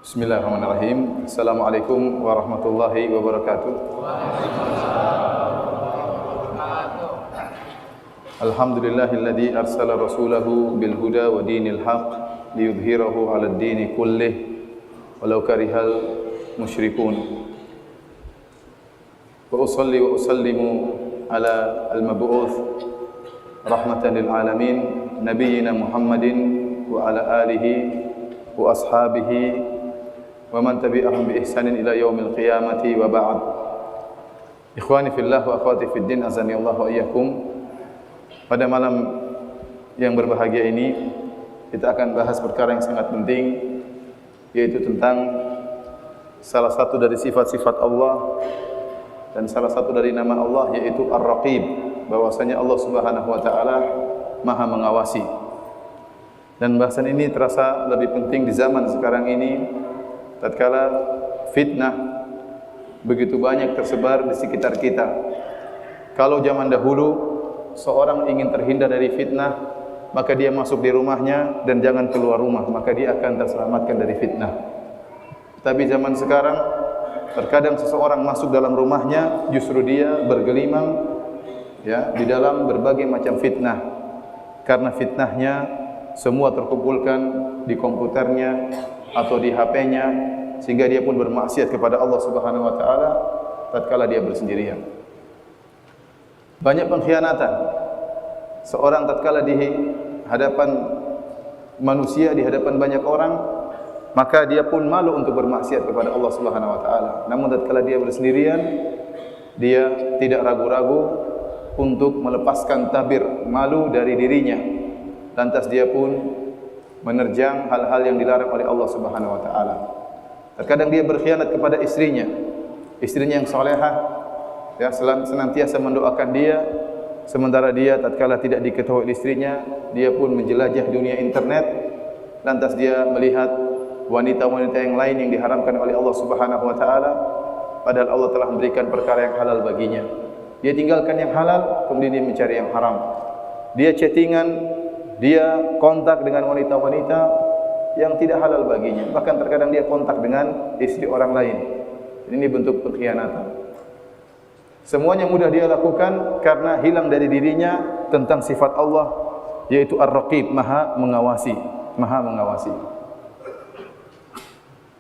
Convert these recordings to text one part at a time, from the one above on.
Bismillahirrahmanirrahim. Assalamualaikum warahmatullahi wabarakatuh. Alhamdulillahilladzi arsala rasulahu bil huda wa dinil haq liyudhhirahu 'alad dini kullih walau karihal musyrikun. Wa usalli wa usallimu ala al-mab'uts rahmatan lil alamin nabiyyina Muhammadin wa ala alihi wa ashabihi wa man tabi'ahum bi ihsanin ila yaumil qiyamati wa ba'd. Ikhwani fillah wa akhwati fid din, azani Allah wa iyyakum. Pada malam yang berbahagia ini kita akan bahas perkara yang sangat penting, yaitu tentang salah satu dari sifat-sifat Allah dan salah satu dari nama Allah, yaitu Ar-Raqib, bahwasanya Allah Subhanahu wa taala Maha mengawasi. Dan bahasan ini terasa lebih penting di zaman sekarang ini, tatkala fitnah begitu banyak tersebar di sekitar kita. Kalau zaman dahulu seorang ingin terhindar dari fitnah, maka dia masuk di rumahnya dan jangan keluar rumah, maka dia akan terselamatkan dari fitnah. Tapi zaman sekarang terkadang seseorang masuk dalam rumahnya, justru dia bergelimang ya di dalam berbagai macam fitnah. Karena fitnahnya semua terkumpulkan di komputernya atau di HP-nya, sehingga dia pun bermaksiat kepada Allah Subhanahu wa taala tatkala dia bersendirian. Banyak pengkhianatan. Seorang tatkala di hadapan manusia, di hadapan banyak orang, maka dia pun malu untuk bermaksiat kepada Allah Subhanahu wa taala. Namun tatkala dia bersendirian, dia tidak ragu-ragu untuk melepaskan tabir malu dari dirinya. Lantas dia pun menerjang hal-hal yang dilarang oleh Allah Subhanahu wa taala. Terkadang dia berkhianat kepada istrinya yang salehah, ya, senantiasa mendoakan dia, sementara dia tatkala tidak diketahui istrinya, dia pun menjelajah dunia internet, lantas dia melihat wanita-wanita yang lain yang diharamkan oleh Allah Subhanahu wa taala, padahal Allah telah memberikan perkara yang halal baginya. Dia tinggalkan yang halal, kemudian dia mencari yang haram. Dia chattingan, dia kontak dengan wanita-wanita yang tidak halal baginya. Bahkan terkadang dia kontak dengan istri orang lain. Ini bentuk pengkhianatan. Semuanya mudah dia lakukan karena hilang dari dirinya tentang sifat Allah, yaitu Ar-Raqib, Maha mengawasi, Maha mengawasi.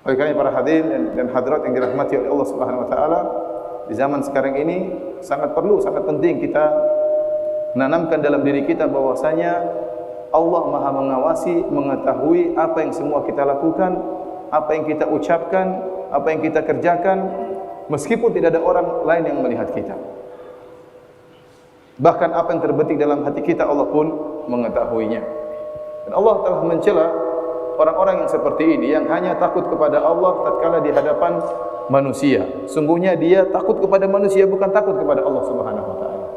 Oleh karena para hadirin dan hadirat yang dirahmati oleh Allah Subhanahu wa taala, di zaman sekarang ini sangat perlu, sangat penting kita menanamkan dalam diri kita bahwasanya Allah Maha mengawasi, mengetahui apa yang semua kita lakukan, apa yang kita ucapkan, apa yang kita kerjakan, meskipun tidak ada orang lain yang melihat kita. Bahkan apa yang terbetik dalam hati kita, Allah pun mengetahuinya. Dan Allah telah mencela orang-orang yang seperti ini, yang hanya takut kepada Allah tatkala di hadapan manusia. Sungguhnya dia takut kepada manusia, bukan takut kepada Allah Subhanahu wa taala.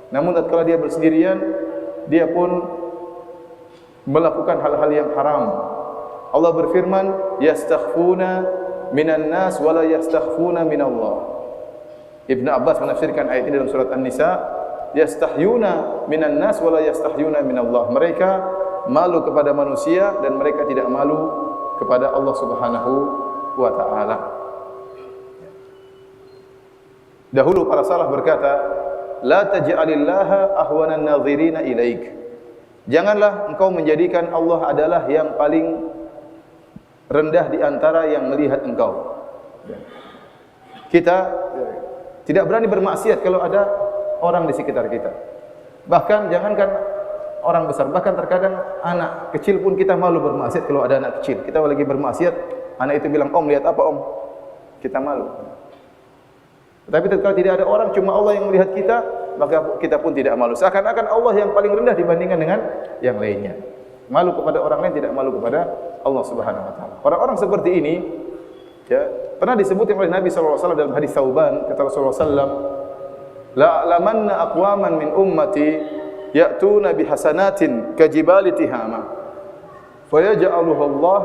Namun tatkala dia bersendirian, dia pun melakukan hal-hal yang haram. Allah berfirman, yastakhfuna minan nas wa la yastakhfuna minallah. Ibnu Abbas menafsirkan ayat ini dalam surat An-Nisa, yastahyuna minan nas wa la yastahyuna minallah. Mereka malu kepada manusia dan mereka tidak malu kepada Allah Subhanahu wa taala. Dahulu para salaf berkata, la taj'alillaha ahwanan nadhirina ilaik. Janganlah engkau menjadikan Allah adalah yang paling rendah di antara yang melihat engkau. Kita tidak berani bermaksiat kalau ada orang di sekitar kita. Bahkan jangankan orang besar, bahkan terkadang anak kecil pun kita malu bermaksiat kalau ada anak kecil. Kita lagi bermaksiat, anak itu bilang, "Om, lihat apa, Om?" Kita malu. Tapi kalau tidak ada orang, cuma Allah yang melihat kita, maka kita pun tidak malu. Seakan-akan Allah yang paling rendah dibandingkan dengan yang lainnya. Malu kepada orang lain, tidak malu kepada Allah Subhanahu wa taala. Orang-orang seperti ini ya, pernah disebutkan oleh Nabi sallallahu alaihi wasallam dalam hadis Tsauban, kata Rasulullah sallallahu alaihi wasallam, la alamanna aqwaman min ummati ya'tuna bihasanatin kajibali tihama fayaj'aluhu Allah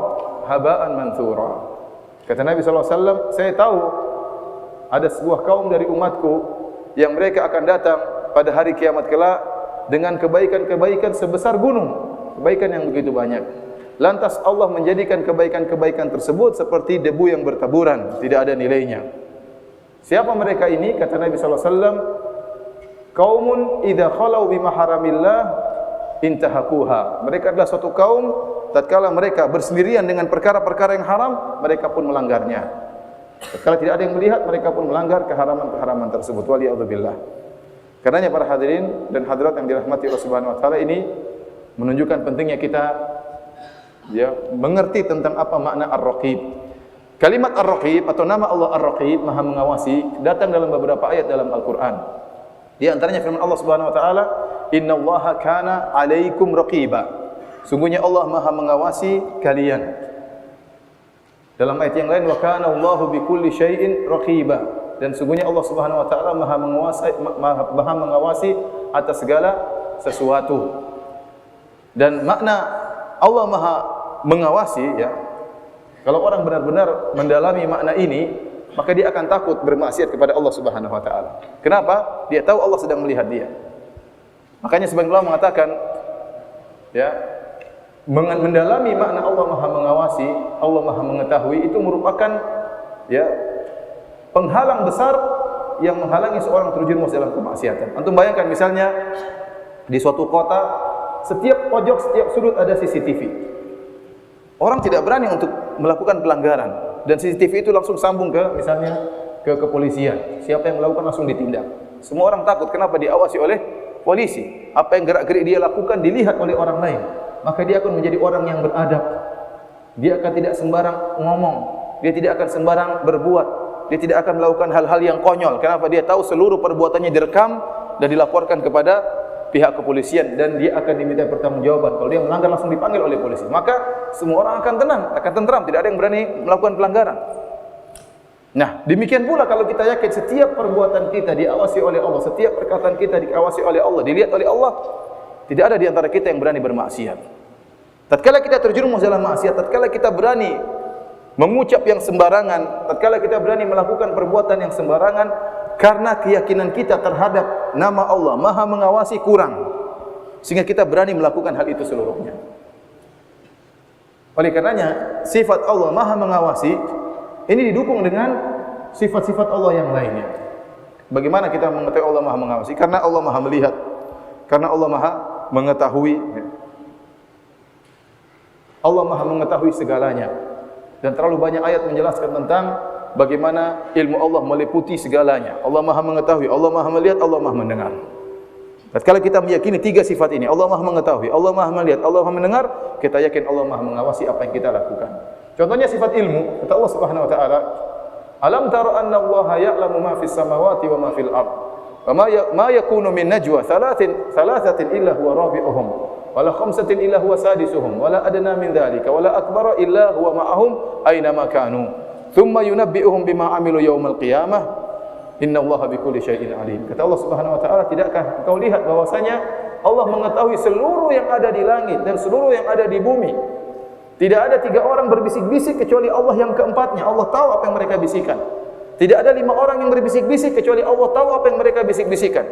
haba'an manthura. Kata Nabi sallallahu alaihi wasallam, saya tahu ada sebuah kaum dari umatku yang mereka akan datang pada hari kiamat kelak dengan kebaikan-kebaikan sebesar gunung, kebaikan yang begitu banyak. lantas Allah menjadikan kebaikan-kebaikan tersebut seperti debu yang bertaburan, tidak ada nilainya. Siapa mereka ini? Kata Nabi sallallahu alaihi wasallam, qaumun idza khalau bi maharamillah intahakuha. Mereka adalah suatu kaum tatkala mereka bersendirian dengan perkara-perkara yang haram, mereka pun melanggarnya. Tatkala tidak ada yang melihat, mereka pun melanggar keharaman-keharaman tersebut. Waliyadzubillah. Karenanya para hadirin dan hadirat yang dirahmati Allah Subhanahu wa taala, ini menunjukkan pentingnya kita mengerti tentang apa makna Ar-Raqib. Kalimat Ar-Raqib atau nama Allah Ar-Raqib, Maha Mengawasi, datang dalam beberapa ayat dalam Al-Qur'an. Di antaranya firman Allah Subhanahu wa taala, "Innallaha kana 'alaikum raqiba." Sungguhnya Allah Maha mengawasi kalian. Dalam ayat yang lain, "Wa kana Allahu bikulli syai'in raqiba." Dan sungguhnya Allah Subhanahu wa taala Maha mengawasi atas segala sesuatu. Dan makna Allah Maha mengawasi, kalau orang benar-benar mendalami makna ini, maka dia akan takut bermaksiat kepada Allah Subhanahu wa taala. Kenapa? Dia tahu Allah sedang melihat dia. Makanya sebagian ulama mengatakan, mendalami makna Allah Maha mengawasi, Allah Maha mengetahui, itu merupakan penghalang besar yang menghalangi seorang terjerumus dalam kemaksiatan. Antum bayangkan misalnya di suatu kota, setiap pojok, setiap sudut ada CCTV. Orang tidak berani untuk melakukan pelanggaran, dan CCTV itu langsung sambung ke misalnya ke kepolisian. Siapa yang melakukan langsung ditindak. Semua orang takut. Kenapa? Diawasi oleh polisi. Apa yang gerak-gerik dia lakukan dilihat oleh orang lain. Maka dia akan menjadi orang yang beradab. Dia akan tidak sembarang ngomong. Dia tidak akan sembarang berbuat. Dia tidak akan melakukan hal-hal yang konyol. Kenapa? Dia tahu seluruh perbuatannya direkam dan dilaporkan kepada pihak kepolisian, dan dia akan diminta pertanggungjawaban. Kalau dia melanggar langsung dipanggil oleh polisi. Maka semua orang akan tenang, akan tentram, tidak ada yang berani melakukan pelanggaran. Nah, demikian pula kalau kita yakin setiap perbuatan kita diawasi oleh Allah, setiap perkataan kita diawasi oleh Allah, dilihat oleh Allah, tidak ada di antara kita yang berani bermaksiat. Tatkala kita terjerumus dalam maksiat, tatkala kita berani mengucap yang sembarangan, tatkala kita berani melakukan perbuatan yang sembarangan, karena keyakinan kita terhadap nama Allah Maha Mengawasi kurang, sehingga kita berani melakukan hal itu seluruhnya. Oleh karenanya, sifat Allah Maha Mengawasi ini didukung dengan sifat-sifat Allah yang lainnya. Bagaimana kita mengetahui Allah Maha Mengawasi? Karena Allah Maha melihat, karena Allah Maha mengetahui. Allah Maha mengetahui segalanya. Dan terlalu banyak ayat menjelaskan tentang bagaimana ilmu Allah meliputi segalanya. Allah Maha mengetahui, Allah Maha melihat, Allah Maha mendengar. Tatkala kita meyakini tiga sifat ini, Allah Maha mengetahui, Allah Maha melihat, Allah Maha mendengar, kita yakin Allah Maha mengawasi apa yang kita lakukan. Contohnya sifat ilmu, kata Allah Subhanahu wa taala, "Alam tara anna Allaha ya'lamu ma fis samawati wa ma fil ard. Wa ma yakunu min najwa thalathatin illa huwa rabi'uhum. Wala khamsatin illa huwa sadisuhum, wala adna min dhalika, wala akbara illa huwa ma'ahum aina ma kanu. Thumma yunabbi'uhum bima 'amilu yaumal qiyamah. Innallaha bikulli syai'in 'alim." Kata Allah Subhanahu wa taala, tidakkah engkau lihat bahwasanya Allah mengetahui seluruh yang ada di langit dan seluruh yang ada di bumi? Tidak ada tiga orang berbisik-bisik kecuali Allah yang keempatnya. Allah tahu apa yang mereka bisikan. Tidak ada 5 orang yang berbisik-bisik kecuali Allah tahu apa yang mereka bisik-bisikan.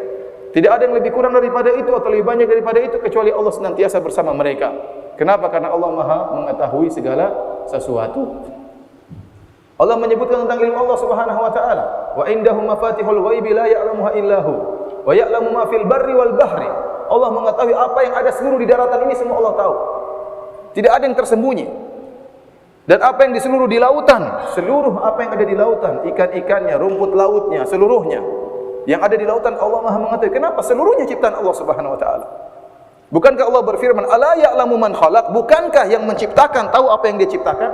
Tidak ada yang lebih kurang daripada itu atau lebih banyak daripada itu kecuali Allah senantiasa bersama mereka. Kenapa? Karena Allah Maha mengetahui segala sesuatu. Allah menyebutkan tentang ilmu Allah Subhanahu wa taala, "Wa indahu mafatihul ghaibi la ya'lamuha illa hu, wa ya'lamu ma fil barri wal bahri." Allah mengetahui apa yang ada seluruh di daratan ini, semua Allah tahu. Tidak ada yang tersembunyi. Dan apa yang di seluruh di lautan, seluruh apa yang ada di lautan, ikan-ikannya, rumput lautnya, seluruhnya yang ada di lautan Allah Maha mengetahui. Kenapa? Seluruhnya ciptaan Allah Subhanahu wa taala. Bukankah Allah berfirman, "Ala ya'lamu man khalaq?" Bukankah yang menciptakan tahu apa yang dia ciptakan?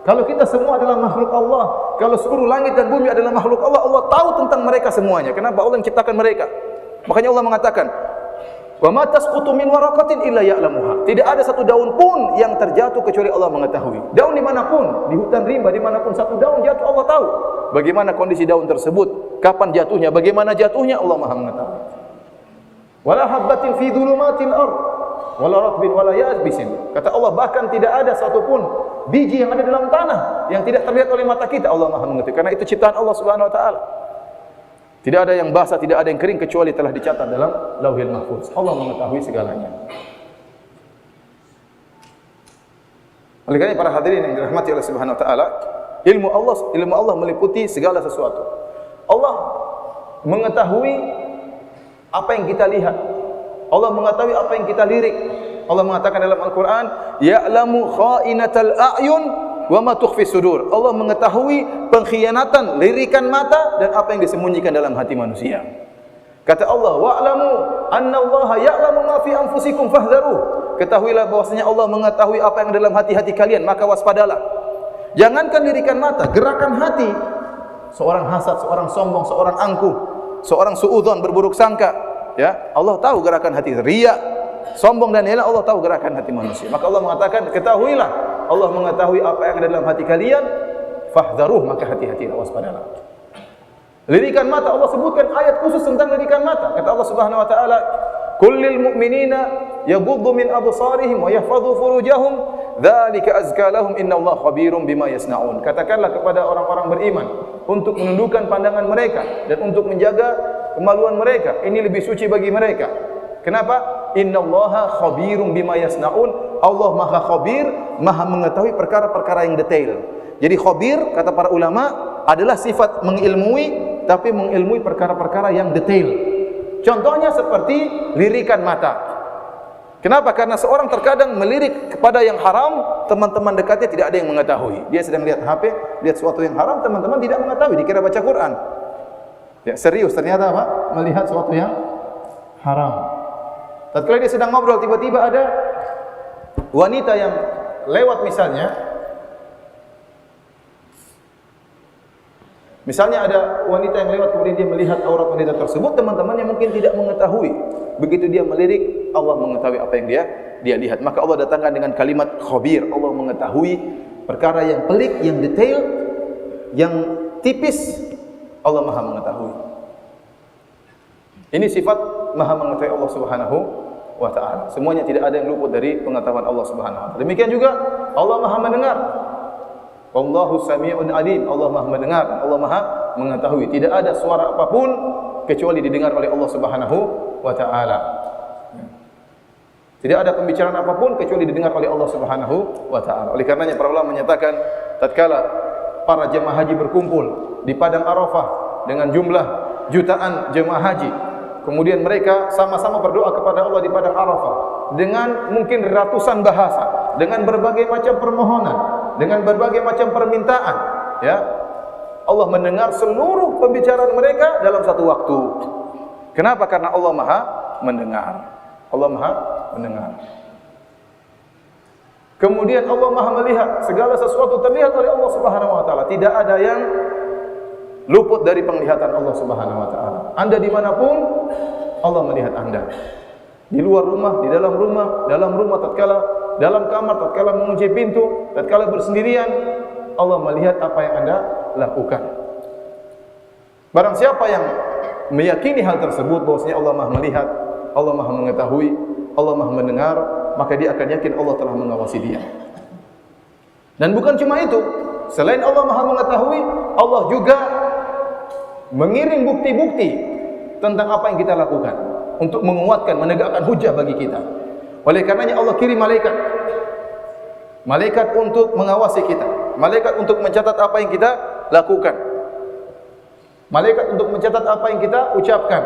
Kalau kita semua adalah makhluk Allah, kalau seluruh langit dan bumi adalah makhluk Allah, Allah tahu tentang mereka semuanya. Kenapa? Allah yang ciptakan mereka. Makanya Allah mengatakan, "Wa ma tasqutu min waraqatin illa ya'lamuha." Tidak ada satu daun pun yang terjatuh kecuali Allah mengetahui. Daun dimanapun, di hutan rimba dimanapun satu daun jatuh, Allah tahu. Bagaimana kondisi daun tersebut, kapan jatuhnya, bagaimana jatuhnya, Allah Maha mengetahui. Wala habbatin fi dhulumatil ard wala ratbin wala yabisin. Kata Allah, bahkan tidak ada satupun biji yang ada dalam tanah yang tidak terlihat oleh mata kita, Allah Maha mengetahui. Karena itu ciptaan Allah Subhanahu wa taala. Tidak ada yang basah, tidak ada yang kering kecuali telah dicatat dalam Lauhil Mahfuz. Allah mengetahui segalanya. Oleh karena para hadirin yang dirahmati oleh Subhanahu wa taala, ilmu Allah meliputi segala sesuatu. Allah mengetahui apa yang kita lihat. Allah mengetahui apa yang kita lirik. Allah mengatakan dalam Al-Qur'an, "Ya'lamu kha'inatal a'yun wa ma tukhfi sudur." Allah mengetahui pengkhianatan lirikan mata dan apa yang disembunyikan dalam hati manusia. Kata Allah, "Wa'lamu annallaha ya'lamu ma fi anfusikum fahdharuh." Ketahuilah bahwasanya Allah mengetahui apa yang dalam hati-hati kalian, maka waspadalah. Jangankan lirikan mata, gerakan hati. Seorang hasad, seorang sombong, seorang angkuh, seorang suudzon, berburuk sangka, ya, Allah tahu gerakan hati, riya, sombong dan lain-lain, Allah tahu gerakan hati manusia. Maka Allah mengatakan, ketahuilah Allah mengetahui apa yang ada dalam hati kalian, fahdharuh, maka hati-hatilah, waspadalah. Lirikan mata, Allah sebutkan ayat khusus tentang lirikan mata. Kata Allah Subhanahu wa taala, "Kullil mu'minina yaghuddu min absarihim wa yahfadhu furujahum, dzalika azka lahum innallaha khabirum bima yasnaun." Katakanlah kepada orang-orang beriman untuk menundukkan pandangan mereka dan untuk menjaga kemaluan mereka. Ini lebih suci bagi mereka. Kenapa? Innallaha khabirum bima yasnaun. Allah Maha khabir, Maha mengetahui perkara-perkara yang detail. Jadi khabir kata para ulama adalah sifat mengilmui, tapi mengilmui perkara-perkara yang detail. Contohnya seperti lirikan mata. Kenapa? Karena seorang terkadang melirik kepada yang haram, teman-teman dekatnya tidak ada yang mengetahui. Dia sedang lihat HP, lihat sesuatu yang haram, teman-teman tidak mengetahui, dikira baca Quran. Ya, serius ternyata apa? Melihat sesuatu yang haram. Tatkala dia sedang ngobrol, tiba-tiba ada wanita yang lewat Misalnya ada wanita yang lewat, kemudian dia melihat aurat wanita tersebut, teman-temannya mungkin tidak mengetahui. Begitu dia melirik, Allah mengetahui apa yang dia lihat. Maka Allah datangkan dengan kalimat khabir. Allah mengetahui perkara yang pelik, yang detail, yang tipis. Allah Maha mengetahui. Ini sifat Maha mengetahui Allah Subhanahu wa taala. Semuanya tidak ada yang luput dari pengetahuan Allah Subhanahu wa taala. Demikian juga Allah Maha mendengar. Wallahu sami'un alim. Allah Maha mendengar, Allah Maha mengetahui. Tidak ada suara apapun kecuali didengar oleh Allah Subhanahu wa taala. Tidak ada pembicaraan apapun kecuali didengar oleh Allah Subhanahu wa taala. Oleh karenanya para ulama menyatakan tatkala para jemaah haji berkumpul di padang Arafah dengan jumlah jutaan jemaah haji, kemudian mereka sama-sama berdoa kepada Allah di padang Arafah dengan mungkin ratusan bahasa, dengan berbagai macam permohonan, dengan berbagai macam permintaan, ya. Allah mendengar seluruh pembicaraan mereka dalam satu waktu. Kenapa? Karena Allah Maha mendengar. Allah Maha mendengar. Kemudian Allah Maha melihat, segala sesuatu terlihat oleh Allah Subhanahu wa taala. Tidak ada yang luput dari penglihatan Allah Subhanahu wa taala. Anda dimanapun, Allah melihat Anda. Di luar rumah, di dalam rumah tatkala dalam kamar, tatkala mengunci pintu, tatkala bersendirian, Allah melihat apa yang Anda lakukan. Barang siapa yang meyakini hal tersebut, bahwasanya Allah Maha melihat, Allah Maha mengetahui, Allah Maha mendengar, maka dia akan yakin Allah telah mengawasi dia. Dan bukan cuma itu, selain Allah Maha mengetahui, Allah juga mengirim bukti-bukti tentang apa yang kita lakukan untuk menguatkan, menegakkan hujah bagi kita. Oleh karenanya Allah kirim malaikat. Malaikat untuk mengawasi kita, malaikat untuk mencatat apa yang kita lakukan, malaikat untuk mencatat apa yang kita ucapkan.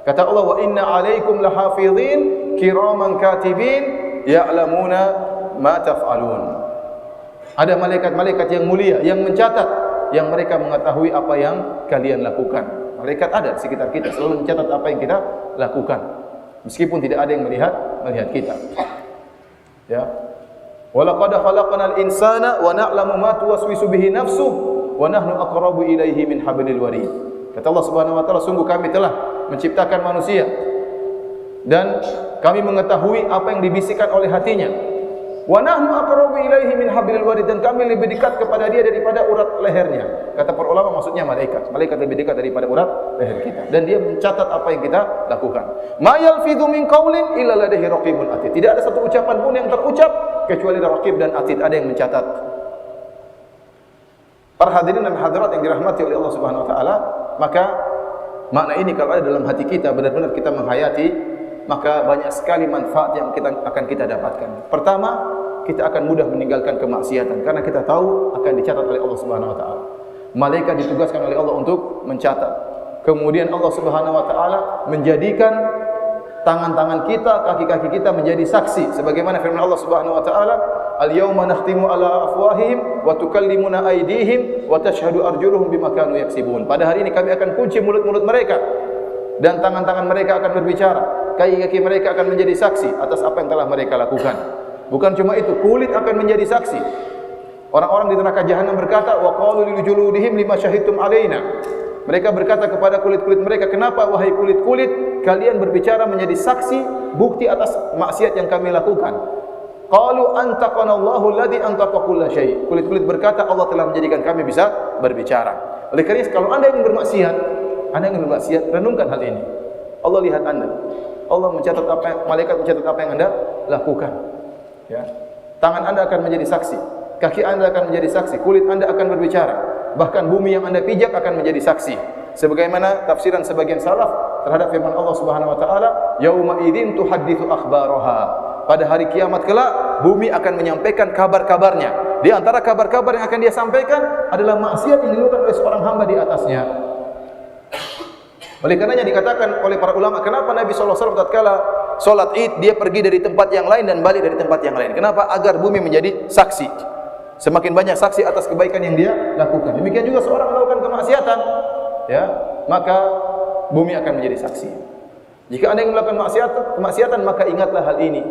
Kata Allah, wa inna alaikum lahafizin kiraman katibin ya'lamuna ma taf'alun. Ada malaikat-malaikat yang mulia yang mencatat, yang mereka mengetahui apa yang kalian lakukan. Malaikat ada di sekitar kita, selalu mencatat apa yang kita lakukan, meskipun tidak ada yang melihat kita. Ya. Walaqad khalaqnal insana wa na'lamu ma tuwaswisu bihi nafsuhu wa nahnu aqrabu ilaihi min hablil warid. Kata Allah Subhanahu wa taala, sungguh kami telah menciptakan manusia dan kami mengetahui apa yang dibisikkan oleh hatinya. Wa nahnu aqrabu ilaihi min hablil warid, dan kami lebih dekat kepada dia daripada urat lehernya. Kata para ulama maksudnya malaikat. Malaikat lebih dekat daripada urat leher kita, dan dia mencatat apa yang kita lakukan. Ma yalfidhu min qaulin illa ladaihi raqibun atid. Tidak ada satu ucapan pun yang terucap kecuali raqib dan atid, ada yang mencatat. Para hadirin dan hadirat yang dirahmati oleh Allah Subhanahu wa taala, maka makna ini kalau ada dalam hati kita, benar-benar kita menghayati, maka banyak sekali manfaat yang akan kita dapatkan. Pertama, kita akan mudah meninggalkan kemaksiatan karena kita tahu akan dicatat oleh Allah Subhanahu wa taala. Malaikat ditugaskan oleh Allah untuk mencatat. Kemudian Allah Subhanahu wa taala menjadikan tangan-tangan kita, kaki-kaki kita menjadi saksi sebagaimana firman Allah Subhanahu wa taala, "Al-yauma nakhtimu ala afwahihim wa tukallimuna aydihim wa tashhadu arjuluhum bima kanu yaksibun." Pada hari ini kami akan kunci mulut-mulut mereka dan tangan-tangan mereka akan berbicara, kaki-kaki mereka akan menjadi saksi atas apa yang telah mereka lakukan. Bukan cuma itu, kulit akan menjadi saksi. Orang-orang di neraka jahanam berkata, "Wa qalu li juludihim lima syahidtum alaina." Mereka berkata kepada kulit-kulit mereka, "Kenapa wahai kulit-kulit kalian berbicara menjadi saksi bukti atas maksiat yang kami lakukan?" Qalu antaqana Allahu alladhi antaqa kulla syai'. Kulit-kulit berkata, Allah telah menjadikan kami bisa berbicara. Oleh karena itu, kalau Anda ingin bermaksiat, renungkan hal ini. Allah lihat Anda. Allah mencatat malaikat mencatat apa yang Anda lakukan. Ya. Tangan Anda akan menjadi saksi, kaki Anda akan menjadi saksi, kulit Anda akan berbicara. Bahkan bumi yang Anda pijak akan menjadi saksi. Sebagaimana tafsiran sebagian salaf terhadap firman Allah Subhanahu wa taala, "Yauma idzin tuhadditsu akhbaraha." Pada hari kiamat kelak, bumi akan menyampaikan kabar-kabarnya. Di antara kabar-kabar yang akan dia sampaikan adalah maksiat yang dilakukan oleh seorang hamba di atasnya. Oleh karenanya dikatakan oleh para ulama, kenapa Nabi SAW tatkala salat Id dia pergi dari tempat yang lain dan balik dari tempat yang lain? Kenapa? Agar bumi menjadi saksi. Semakin banyak saksi atas kebaikan yang dia lakukan. Demikian juga seorang melakukan kemaksiatan, ya, maka bumi akan menjadi saksi. Jika Anda yang melakukan kemaksiatan, maka ingatlah hal ini.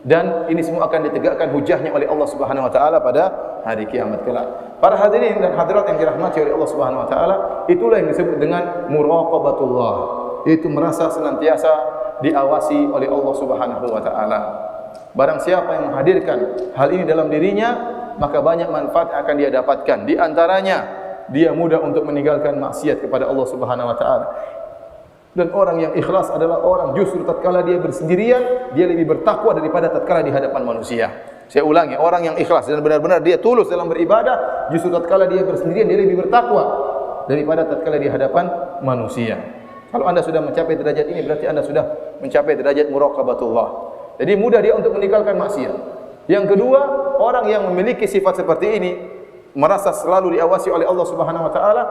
Dan ini semua akan ditegakkan hujahnya oleh Allah Subhanahu wa taala pada hari kiamat kelak. Para hadirin dan hadirat yang dirahmati oleh Allah Subhanahu wa taala, itulah yang disebut dengan muraqabatullah, yaitu merasa senantiasa diawasi oleh Allah Subhanahu wa taala. Barang siapa yang menghadirkan hal ini dalam dirinya, maka banyak manfaat yang akan dia dapatkan. Di antaranya, dia mudah untuk meninggalkan maksiat kepada Allah Subhanahu wa taala. Dan orang yang ikhlas adalah orang justru tatkala dia bersendirian, dia lebih bertakwa daripada tatkala di hadapan manusia. Saya ulangi, orang yang ikhlas dan benar-benar dia tulus dalam beribadah, justru tatkala dia bersendirian dia lebih bertakwa daripada tatkala di hadapan manusia. Kalau Anda sudah mencapai derajat ini, berarti Anda sudah mencapai derajat muraqabatullah. Jadi mudah dia untuk meninggalkan maksiat. Yang kedua, orang yang memiliki sifat seperti ini, merasa selalu diawasi oleh Allah Subhanahu wa taala,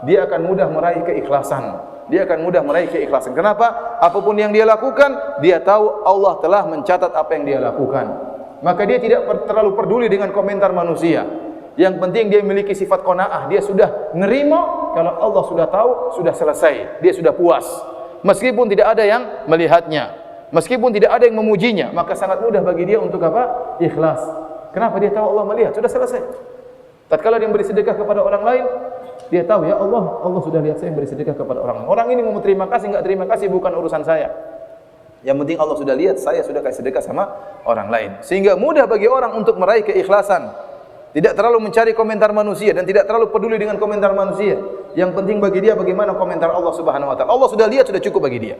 dia akan mudah meraih keikhlasan. Dia akan mudah meraih keikhlasan. Kenapa? Apapun yang dia lakukan, dia tahu Allah telah mencatat apa yang dia lakukan. Maka dia tidak terlalu peduli dengan komentar manusia. Yang penting dia memiliki sifat qanaah. Dia sudah nerima kalau Allah sudah tahu, sudah selesai. Dia sudah puas. Meskipun tidak ada yang melihatnya, meskipun tidak ada yang memujinya, maka sangat mudah bagi dia untuk apa? Ikhlas. Kenapa? Dia tahu Allah melihat, sudah selesai. Tatkala dia beri sedekah kepada orang lain, dia tahu, ya Allah sudah lihat saya beri sedekah kepada orang lain. Orang ini mau terima kasih enggak terima kasih bukan urusan saya. Yang penting Allah sudah lihat saya sudah kasih sedekah sama orang lain. Sehingga mudah bagi orang untuk meraih keikhlasan. Tidak terlalu mencari komentar manusia dan tidak terlalu peduli dengan komentar manusia. Yang penting bagi dia bagaimana komentar Allah Subhanahu wa taala. Allah sudah lihat, sudah cukup bagi dia.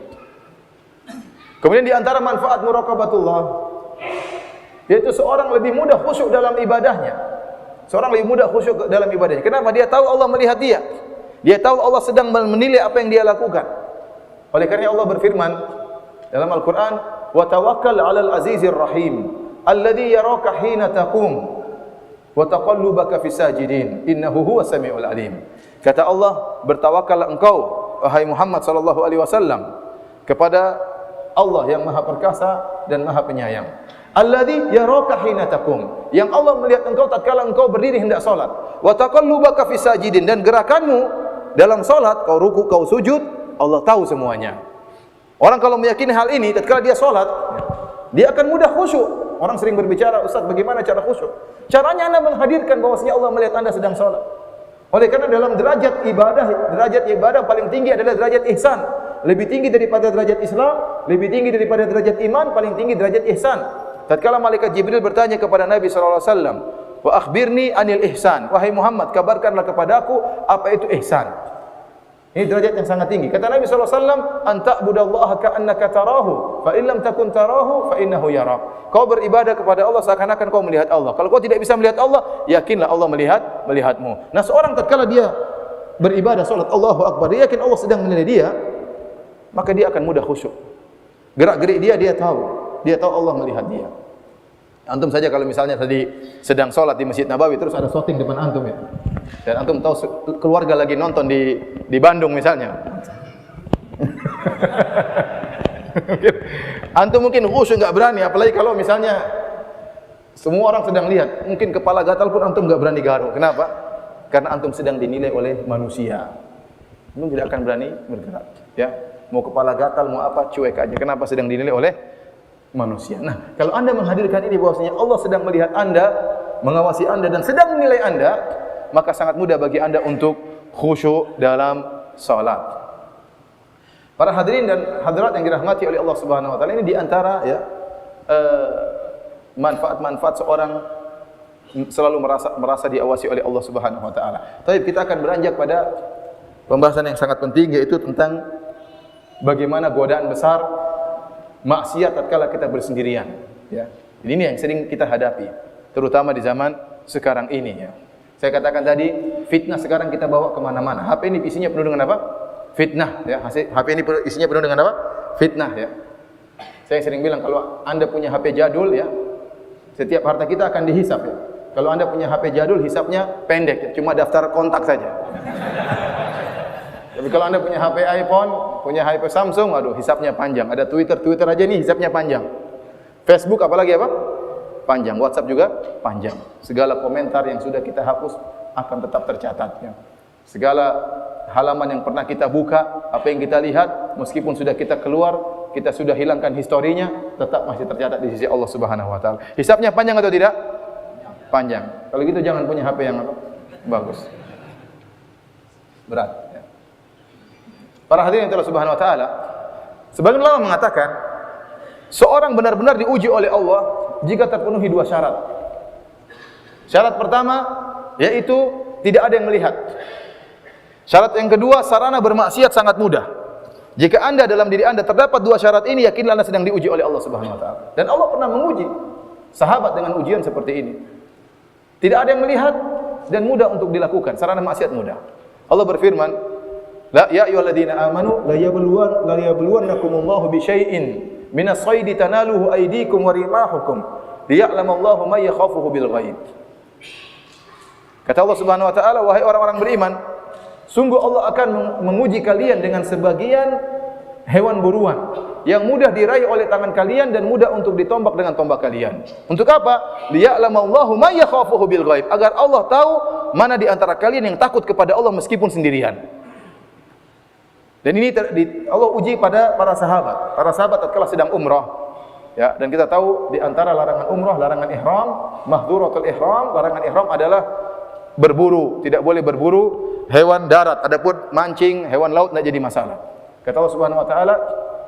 Kemudian di antara manfaat muraqabatullah, yaitu seorang lebih mudah khusyuk dalam ibadahnya. Seorang lebih mudah khusyuk dalam ibadahnya. Kenapa? Dia tahu Allah melihat dia. Dia tahu Allah sedang menilai apa yang dia lakukan. Oleh karena Allah berfirman dalam Al-Quran, wa tawakkal 'alal azizir rahim alladhi yaraka hina taqum wa taqallubaka fis sajidin innahu huwas samiul alim. Kata Allah, bertawakal engkau wahai Muhammad sallallahu alaihi wasallam kepada Allah yang Maha Perkasa dan Maha Penyayang. Alladzi yaraka hina taqum, yang Allah melihat engkau tatkala engkau berdiri hendak salat. Wa taqallubaka fis sajidin, dan gerakanmu dalam salat, kau ruku, kau sujud, Allah tahu semuanya. Orang kalau meyakini hal ini tatkala dia salat, dia akan mudah khusyuk. Orang sering berbicara, "Ustaz, bagaimana cara khusyuk?" Caranya Anda menghadirkan bahwasanya Allah melihat Anda sedang salat. Oleh karena dalam derajat ibadah paling tinggi adalah derajat ihsan. Lebih tinggi daripada derajat Islam, lebih tinggi daripada derajat iman, paling tinggi derajat ihsan. Tatkala malaikat Jibril bertanya kepada Nabi sallallahu alaihi wasallam, "Wa akhbirni anil ihsan." Wahai Muhammad, kabarkanlah kepadaku apa itu ihsan. Ini derajat yang sangat tinggi. Kata Nabi sallallahu alaihi wasallam, "Anta'budallaha ka'annaka tarahu, fa in lam takun tarahu fa innahu yarak." Kau beribadah kepada Allah seakan-akan kau melihat Allah. Kalau kau tidak bisa melihat Allah, yakinlah Allah melihatmu. Nah, seorang tatkala dia beribadah salat Allahu Akbar, dia yakin Allah sedang menilai dia, maka dia akan mudah khusyuk. Gerak-gerik dia tahu Allah melihat dia. Antum saja kalau misalnya tadi sedang sholat di Masjid Nabawi terus ada shooting depan antum ya. Dan antum tahu keluarga lagi nonton di Bandung misalnya. Antum mungkin khusyuk enggak berani, apalagi kalau misalnya semua orang sedang lihat. Mungkin kepala gatal pun antum enggak berani garuk. Kenapa? Karena antum sedang dinilai oleh manusia. Antum tidak akan berani bergerak, ya. Mau kepala gatal, mau apa, cuek aja. Kenapa? Sedang dinilai oleh manusia. Nah, kalau Anda menghadirkan ini bahwasanya Allah sedang melihat Anda, mengawasi Anda dan sedang menilai Anda, maka sangat mudah bagi Anda untuk khusyuk dalam salat. Para hadirin dan hadirat yang dirahmati oleh Allah Subhanahu wa taala, ini di antara ya manfaat-manfaat seorang selalu merasa diawasi oleh Allah Subhanahu wa taala. Tapi kita akan beranjak pada pembahasan yang sangat penting, yaitu tentang bagaimana godaan besar maksiat tatkala kita bersendirian, ya. Ini yang sering kita hadapi, terutama di zaman sekarang ini, ya. Saya katakan tadi, fitnah sekarang kita bawa kemana-mana. HP ini isinya penuh dengan apa? Fitnah, ya. HP ini isinya penuh dengan apa? Fitnah, ya. Saya sering bilang kalau Anda punya HP jadul, ya, setiap harta kita akan dihisap, ya. Kalau Anda punya HP jadul, hisapnya pendek, ya, cuma daftar kontak saja. Tapi kalau Anda punya HP iPhone, punya HP Samsung, aduh, hisapnya panjang. Ada Twitter aja nih hisapnya panjang. Facebook apalagi apa? Panjang. WhatsApp juga panjang. Segala komentar yang sudah kita hapus akan tetap tercatat, ya. Segala halaman yang pernah kita buka, apa yang kita lihat, meskipun sudah kita keluar, kita sudah hilangkan historinya, tetap masih tercatat di sisi Allah Subhanahu wa taala. Hisapnya panjang atau tidak? Panjang. Kalau gitu jangan punya HP yang apa? Bagus. Berat. Para hadirin Allah Subhanahu wa taala, sebagian ulama mengatakan seorang benar-benar diuji oleh Allah jika terpenuhi dua syarat. Syarat pertama yaitu tidak ada yang melihat. Syarat yang kedua, sarana bermaksiat sangat mudah. Jika Anda dalam diri Anda terdapat dua syarat ini, yakinlah Anda sedang diuji oleh Allah Subhanahu wa taala. Dan Allah pernah menguji sahabat dengan ujian seperti ini. Tidak ada yang melihat dan mudah untuk dilakukan, sarana maksiat mudah. Allah berfirman, la ya ayyuhalladzina amanu la yabluwannakumullahu bisyai'in minas saydi tanaluhu aydikum wa rimahukum liya'lamallahu may yakhafuhu bil ghaib. Kata Allah Subhanahu wa taala, wahai orang-orang beriman, sungguh Allah akan menguji kalian dengan sebagian hewan buruan yang mudah diraih oleh tangan kalian dan mudah untuk ditombak dengan tombak kalian. Untuk apa? Liya'lamallahu may yakhafuhu bil ghaib, agar Allah tahu mana di antara kalian yang takut kepada Allah meskipun sendirian. Dan ini Allah uji pada para sahabat. Para sahabat tatkala sedang umrah, ya, dan kita tahu di antara larangan umrah, larangan ihram, mahdhuratul ihram, larangan ihram adalah berburu, tidak boleh berburu hewan darat. Adapun mancing hewan laut tidak jadi masalah. Kata Allah Subhanahu wa taala,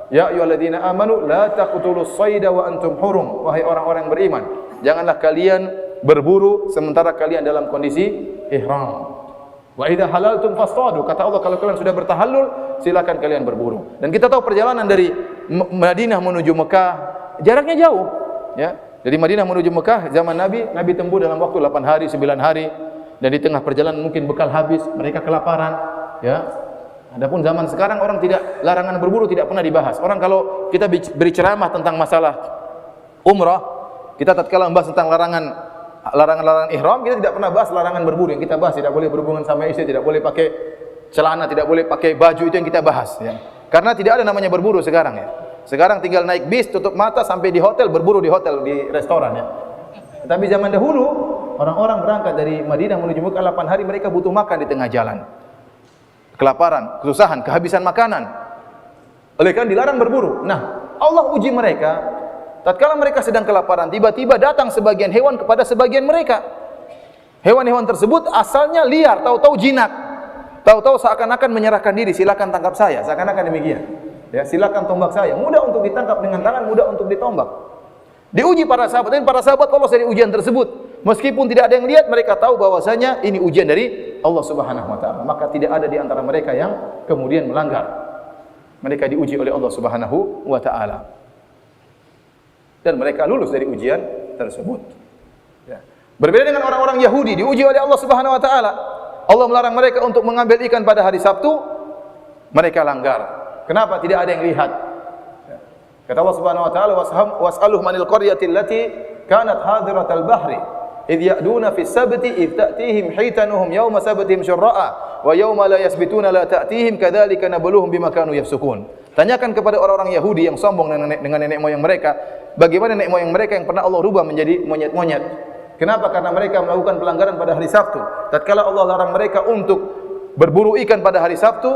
ya ayyuhalladzina amanu la taqtulus sayda wa antum hurum. Wahai orang-orang yang beriman, janganlah kalian berburu sementara kalian dalam kondisi ihram. Wa idza halaltum fastadu, kata Allah, kalau kalian sudah bertahallul, silakan kalian berburu. Dan kita tahu perjalanan dari Madinah menuju Mekah jaraknya jauh, ya. Dari Madinah menuju Mekah zaman Nabi tempuh dalam waktu 8 hari, 9 hari. Dan di tengah perjalanan mungkin bekal habis, mereka kelaparan, ya. Adapun zaman sekarang orang tidak, larangan berburu tidak pernah dibahas. Orang kalau kita beri ceramah tentang masalah umrah, kita tatkala membahas tentang larangan ihram, kita tidak pernah bahas larangan berburu. Yang kita bahas tidak boleh berhubungan sama istri, tidak boleh pakai celana, tidak boleh pakai baju, itu yang kita bahas, ya. Karena tidak ada namanya berburu sekarang, ya. Sekarang tinggal naik bis, tutup mata sampai di hotel, berburu di hotel, di restoran, ya. Tapi zaman dahulu orang-orang berangkat dari Madinah menuju Mekah 8 hari, mereka butuh makan di tengah jalan. Kelaparan, kesusahan, kehabisan makanan. Oleh karena dilarang berburu. Nah, Allah uji mereka. Tatkala mereka sedang kelaparan, tiba-tiba datang sebagian hewan kepada sebagian mereka. Hewan-hewan tersebut asalnya liar, tahu-tahu jinak. Tahu-tahu seakan-akan menyerahkan diri, silakan tangkap saya, seakan-akan demikian. Ya, silakan tombak saya. Mudah untuk ditangkap dengan tangan, mudah untuk ditombak. Diuji para sahabat, dan para sahabat lolos dari ujian tersebut. Meskipun tidak ada yang lihat, mereka tahu bahwasanya ini ujian dari Allah Subhanahu wa taala. Maka tidak ada di antara mereka yang kemudian melanggar. Mereka diuji oleh Allah Subhanahu wa taala. Dan mereka lulus dari ujian tersebut. Ya. Berbeda dengan orang-orang Yahudi, diuji oleh Allah Subhanahu wa taala. Allah melarang mereka untuk mengambil ikan pada hari Sabtu, mereka langgar. Kenapa? Tidak ada yang lihat. Ya. Kata Allah Subhanahu wa taala, was'aluhum manil qaryatil lati kanat hadiratal bahri idh ya'duna fis sabti idh ta'tihim hitanuhum yawma sabtihim syurra'a wa yawma la yasbituna la ta'tihim kadzalika nabluhum bima kanu yafsukun. Tanyakan kepada orang-orang Yahudi yang sombong dengan nenek moyang mereka, bagaimana nenek moyang mereka yang pernah Allah rubah menjadi monyet-monyet. Kenapa? Karena mereka melakukan pelanggaran pada hari Sabtu. Tatkala Allah larang mereka untuk berburu ikan pada hari Sabtu,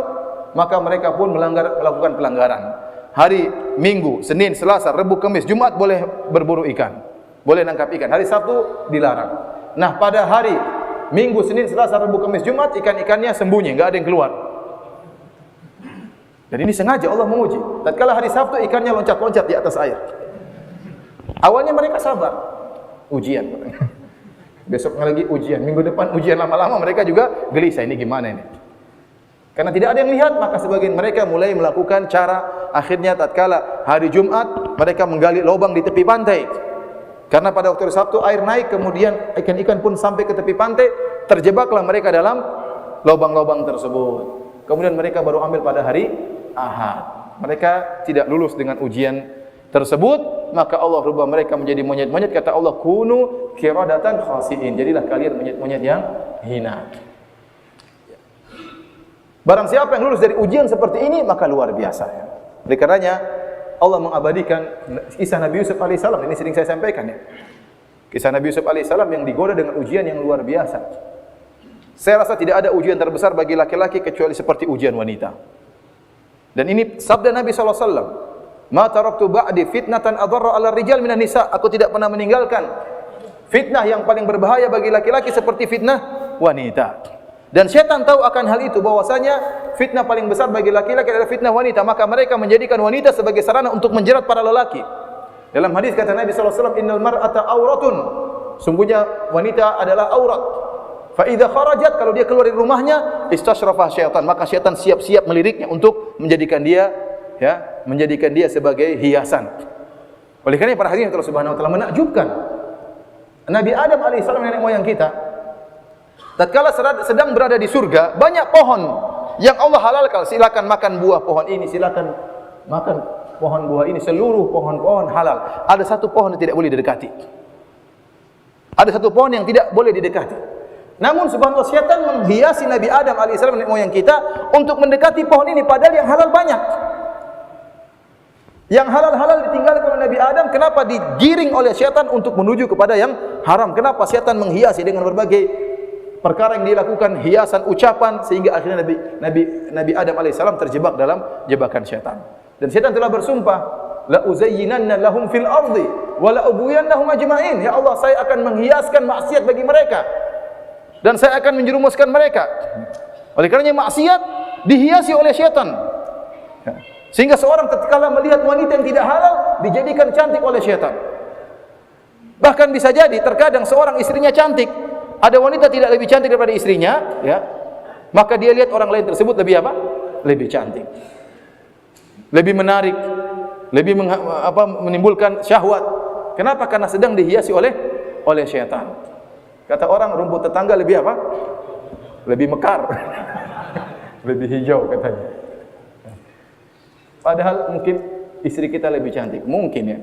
maka mereka pun melakukan pelanggaran. Hari Minggu, Senin, Selasa, Rabu, Kamis, Jumat boleh berburu ikan, boleh nangkap ikan. Hari Sabtu dilarang. Nah, pada hari Minggu, Senin, Selasa, Rabu, Kamis, Jumat ikan-ikannya sembunyi, enggak ada yang keluar. Dan ini sengaja Allah menguji. Tatkala hari Sabtu ikannya loncat-loncat di atas air. Awalnya mereka sabar. Ujian. Besok lagi ujian, minggu depan ujian, lama-lama mereka juga gelisah, ini gimana ini? Karena tidak ada yang lihat, maka sebagian mereka mulai melakukan cara, akhirnya tatkala hari Jumat mereka menggali lubang di tepi pantai. Karena pada waktu Sabtu air naik, kemudian ikan-ikan pun sampai ke tepi pantai, terjebaklah mereka dalam lubang-lubang tersebut. Kemudian mereka baru ambil pada hari Ahad. Mereka tidak lulus dengan ujian tersebut, maka Allah rubah mereka menjadi monyet-monyet. Kata Allah, kunu qiradatan khasiin. Jadilah kalian monyet-monyet yang hina. Barang siapa yang lulus dari ujian seperti ini, maka luar biasa. Oleh karenanya Allah mengabadikan kisah Nabi Yusuf alaihissalam. Ini sering saya sampaikan ya. Kisah Nabi Yusuf alaihissalam yang digoda dengan ujian yang luar biasa. Saya rasa tidak ada ujian terbesar bagi laki-laki kecuali seperti ujian wanita. Dan ini sabda Nabi SAW. Ma taraktu ba'di fitnatan adarra 'ala rijal minan nisa. Aku tidak pernah meninggalkan fitnah yang paling berbahaya bagi laki-laki seperti fitnah wanita. Dan syaitan tahu akan hal itu, bahwasanya fitnah paling besar bagi laki-laki adalah fitnah wanita, maka mereka menjadikan wanita sebagai sarana untuk menjerat para lelaki. Dalam hadis kata Nabi SAW, innal mar'ata auratun. Sungguhnya wanita adalah aurat. Fa idza kharajat, kalau dia keluar dari rumahnya, istasyrafah syaitan, maka syaitan siap-siap meliriknya untuk menjadikan dia sebagai hiasan. Oleh karena para hadirin Allah Subhanahu wa taala, menakjubkan Nabi Adam alaihissalam, nenek moyang kita, tatkala sedang berada di surga, banyak pohon yang Allah halalkan. Silakan makan buah pohon ini, silakan makan pohon buah ini, seluruh pohon-pohon halal. Ada satu pohon yang tidak boleh didekati. Ada satu pohon yang tidak boleh didekati. Namun subhanallah, syaitan menghiasi Nabi Adam alaihissalam, nenek moyang kita, untuk mendekati pohon ini, padahal yang halal banyak. Yang halal-halal ditinggalkan oleh Nabi Adam. Kenapa digiring oleh syaitan untuk menuju kepada yang haram? Kenapa syaitan menghiasi dengan berbagai perkara yang dilakukan, hiasan ucapan, sehingga akhirnya Nabi Adam alaihissalam terjebak dalam jebakan syaitan. Dan syaitan telah bersumpah, la uzayyinanna lahum fil ardi wa la ubuyannahum ajma'in. Ya Allah, saya akan menghiaskan maksiat bagi mereka dan saya akan menjerumuskan mereka. Oleh karenanya maksiat dihiasi oleh syaitan. Sehingga seorang tatkala melihat wanita yang tidak halal dijadikan cantik oleh syaitan. Bahkan bisa jadi terkadang seorang istrinya cantik, ada wanita tidak lebih cantik daripada istrinya, ya, maka dia lihat orang lain tersebut lebih apa? Lebih cantik, lebih menarik, lebih menimbulkan syahwat. Kenapa? Karena sedang dihiasi oleh syaitan. Kata orang, rumput tetangga lebih apa? Lebih mekar, lebih hijau katanya. Padahal mungkin istri kita lebih cantik, mungkin ya.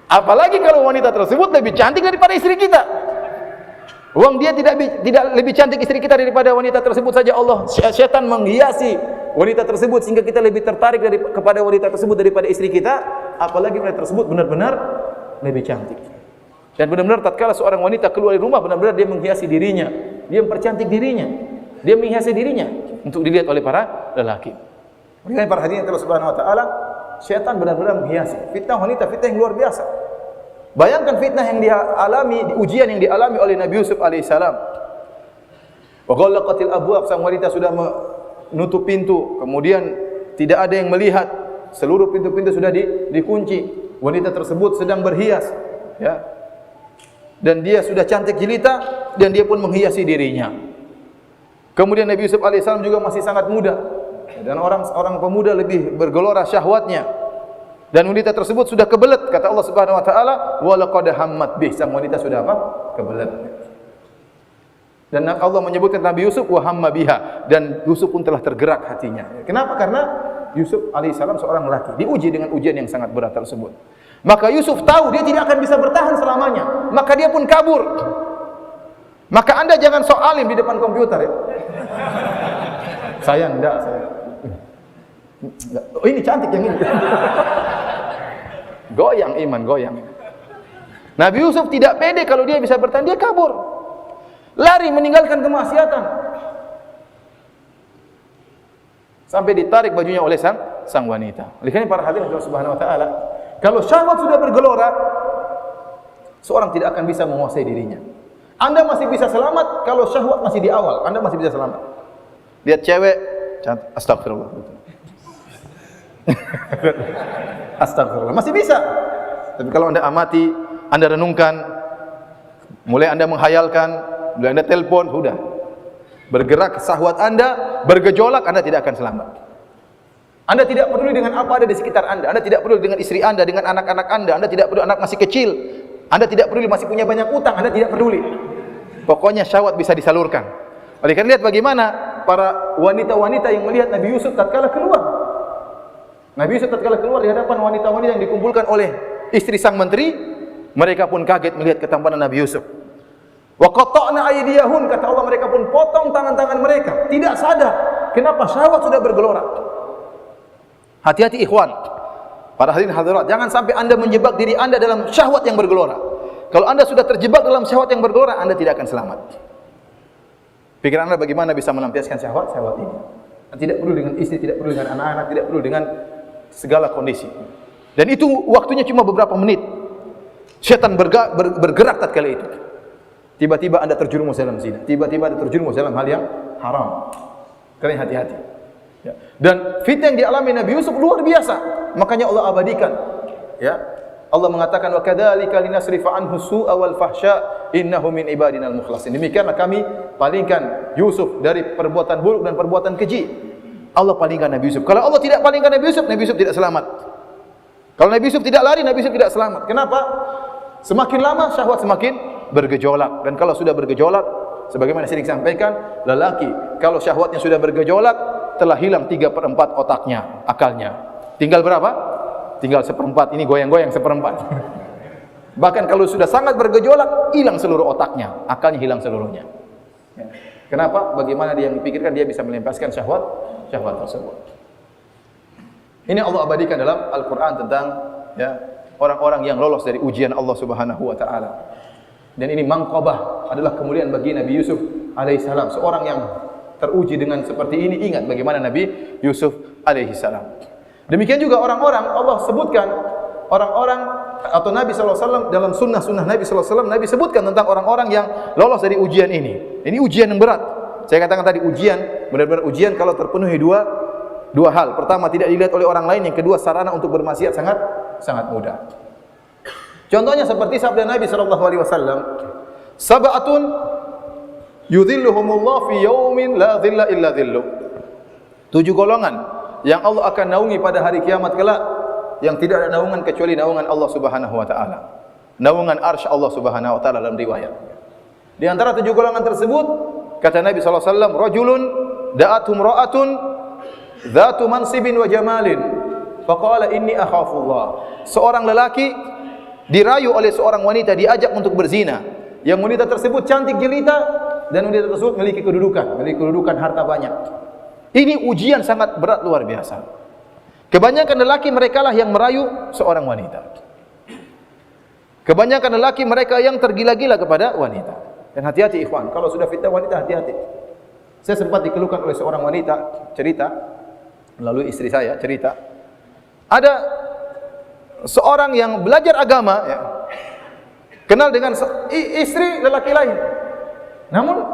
Apalagi kalau wanita tersebut lebih cantik daripada istri kita. Uang dia tidak lebih cantik istri kita daripada wanita tersebut saja, Allah syaitan menghiasi wanita tersebut sehingga kita lebih tertarik kepada wanita tersebut daripada istri kita. Apalagi wanita tersebut benar-benar lebih cantik. Dan benar-benar tatkala seorang wanita keluar dari rumah, benar-benar dia menghiasi dirinya, dia mempercantik dirinya, dia menghiasi dirinya untuk dilihat oleh para lelaki. Mungkin para hadirin Allah Subhanahu wa taala, syaitan benar-benar menghiasi. Fitnah wanita, fitnah yang luar biasa. Bayangkan fitnah yang dia alami, ujian yang dialami oleh Nabi Yusuf alaihissalam. Wa ghallaqatil abwab, sang wanita sudah menutup pintu, kemudian tidak ada yang melihat, seluruh pintu-pintu sudah dikunci. Wanita tersebut sedang berhias, ya. Dan dia sudah cantik jelita dan dia pun menghiasi dirinya. Kemudian Nabi Yusuf alaihissalam juga masih sangat muda. Dan orang pemuda lebih bergelora syahwatnya. Dan wanita tersebut sudah kebelet, kata Allah Subhanahu wa taala, wa laqad hammat bih, sang wanita sudah apa? Kebelet. Dan Allah menyebutkan Nabi Yusuf wa hamma biha, dan Yusuf pun telah tergerak hatinya. Kenapa? Karena Yusuf alaihissalam seorang lelaki, diuji dengan ujian yang sangat berat tersebut. Maka Yusuf tahu dia tidak akan bisa bertahan selamanya, maka dia pun kabur. Maka Anda jangan sok alim di depan komputer ya. Saya enggak, saya. Oh, ini cantik yang ini. Goyang iman, goyang. Nabi Yusuf tidak pede kalau dia bisa bertahan, dia kabur. Lari meninggalkan kemaksiatan. Sampai ditarik bajunya oleh sang wanita. Oleh karena para hadirin Allah Subhanahu wa taala, kalau syahwat sudah bergelora, seorang tidak akan bisa menguasai dirinya. Anda masih bisa selamat kalau syahwat masih di awal, Anda masih bisa selamat. Lihat cewek, astagfirullah. Astagfirullah, masih bisa. Tapi kalau Anda amati, Anda renungkan, mulai Anda menghayalkan, mulai Anda telepon, sudah. Bergerak syahwat Anda, bergejolak, Anda tidak akan selamat. Anda tidak peduli dengan apa ada di sekitar Anda tidak peduli dengan istri Anda, dengan anak-anak Anda tidak peduli anak masih kecil, Anda tidak peduli masih punya banyak utang, Anda tidak peduli. Pokoknya syahwat bisa disalurkan. Oleh karena lihat bagaimana para wanita-wanita yang melihat Nabi Yusuf tatkala keluar. Nabi Yusuf tatkala keluar di hadapan wanita-wanita yang dikumpulkan oleh istri sang menteri, mereka pun kaget melihat ketampanan Nabi Yusuf. Wa qata'na aydiyahun, kata Allah, mereka pun potong tangan-tangan mereka, tidak sadar kenapa syahwat sudah bergelora. Hati-hati ikhwan, para hadirin hadirat, jangan sampai Anda menjebak diri Anda dalam syahwat yang bergelora. Kalau Anda sudah terjebak dalam syahwat yang bergelora, Anda tidak akan selamat. Pikiran Anda bagaimana bisa melampiaskan syahwat ini. Tidak perlu dengan istri, tidak perlu dengan anak-anak, tidak perlu dengan segala kondisi. Dan itu waktunya cuma beberapa menit. Syaitan bergerak tatkala itu. Tiba-tiba Anda terjerumus dalam zina, tiba-tiba Anda terjerumus dalam hal yang haram. Karena hati-hati. Ya. Dan fitnah yang dialami Nabi Yusuf luar biasa. Makanya Allah abadikan. Ya. Allah mengatakan wa kadzalika linasrifa anhu su'a wal fahsya innahu min ibadinal mukhlasin. Demikianlah kami palingkan Yusuf dari perbuatan buruk dan perbuatan keji. Allah palingkan Nabi Yusuf. Kalau Allah tidak palingkan Nabi Yusuf tidak selamat. Kalau Nabi Yusuf tidak lari, Nabi Yusuf tidak selamat. Kenapa? Semakin lama syahwat semakin bergejolak, dan kalau sudah bergejolak, sebagaimana sering sampaikan, lelaki kalau syahwatnya sudah bergejolak, telah hilang 3/4 otaknya, akalnya. Tinggal berapa? Tinggal 1/4. Ini goyang-goyang 1/4. Bahkan kalau sudah sangat bergejolak, hilang seluruh otaknya, akalnya hilang seluruhnya. Kenapa? Bagaimana dia memikirkan dia bisa melepaskan syahwat tersebut. Ini Allah abadikan dalam Al-Quran tentang ya, orang-orang yang lolos dari ujian Allah Subhanahu wa taala. Dan ini mangqabah, adalah kemuliaan bagi Nabi Yusuf alaihissalam. Seorang yang teruji dengan seperti ini, ingat bagaimana Nabi Yusuf alaihissalam. Demikian juga orang-orang, Allah sebutkan orang-orang atau Nabi SAW dalam sunnah Nabi SAW, Nabi sebutkan tentang orang-orang yang lolos dari ujian ini. Ini ujian yang berat. Saya katakan tadi ujian, benar-benar ujian kalau terpenuhi dua hal. Pertama, tidak dilihat oleh orang lain. Yang kedua, sarana untuk bermaksiat sangat mudah. Contohnya seperti sabda Nabi SAW, sab'atun yudhilluhumullah fi yaumin la dhilla illa dhilluh. 7 golongan yang Allah akan naungi pada hari kiamat kelak, yang tidak ada naungan kecuali naungan Allah Subhanahu wa taala. Naungan arsy Allah Subhanahu wa taala dalam riwayat. Di antara 7 golongan tersebut, kata Nabi sallallahu alaihi wasallam, rajulun da'athum ra'atun dzatu mansibin wa jamalin faqala inni akhafullah. Seorang lelaki dirayu oleh seorang wanita, diajak untuk berzina. Yang wanita tersebut cantik jelita dan wanita tersebut memiliki kedudukan harta banyak. Ini ujian sangat berat luar biasa. Kebanyakan lelaki merekalah yang merayu seorang wanita. Kebanyakan lelaki mereka yang tergila-gila kepada wanita. Dan hati-hati ikhwan, kalau sudah fitnah wanita hati-hati. Saya sempat dikeluhkan oleh seorang wanita, cerita melalui istri saya, cerita. Ada seorang yang belajar agama, ya, kenal dengan istri lelaki lain. Namun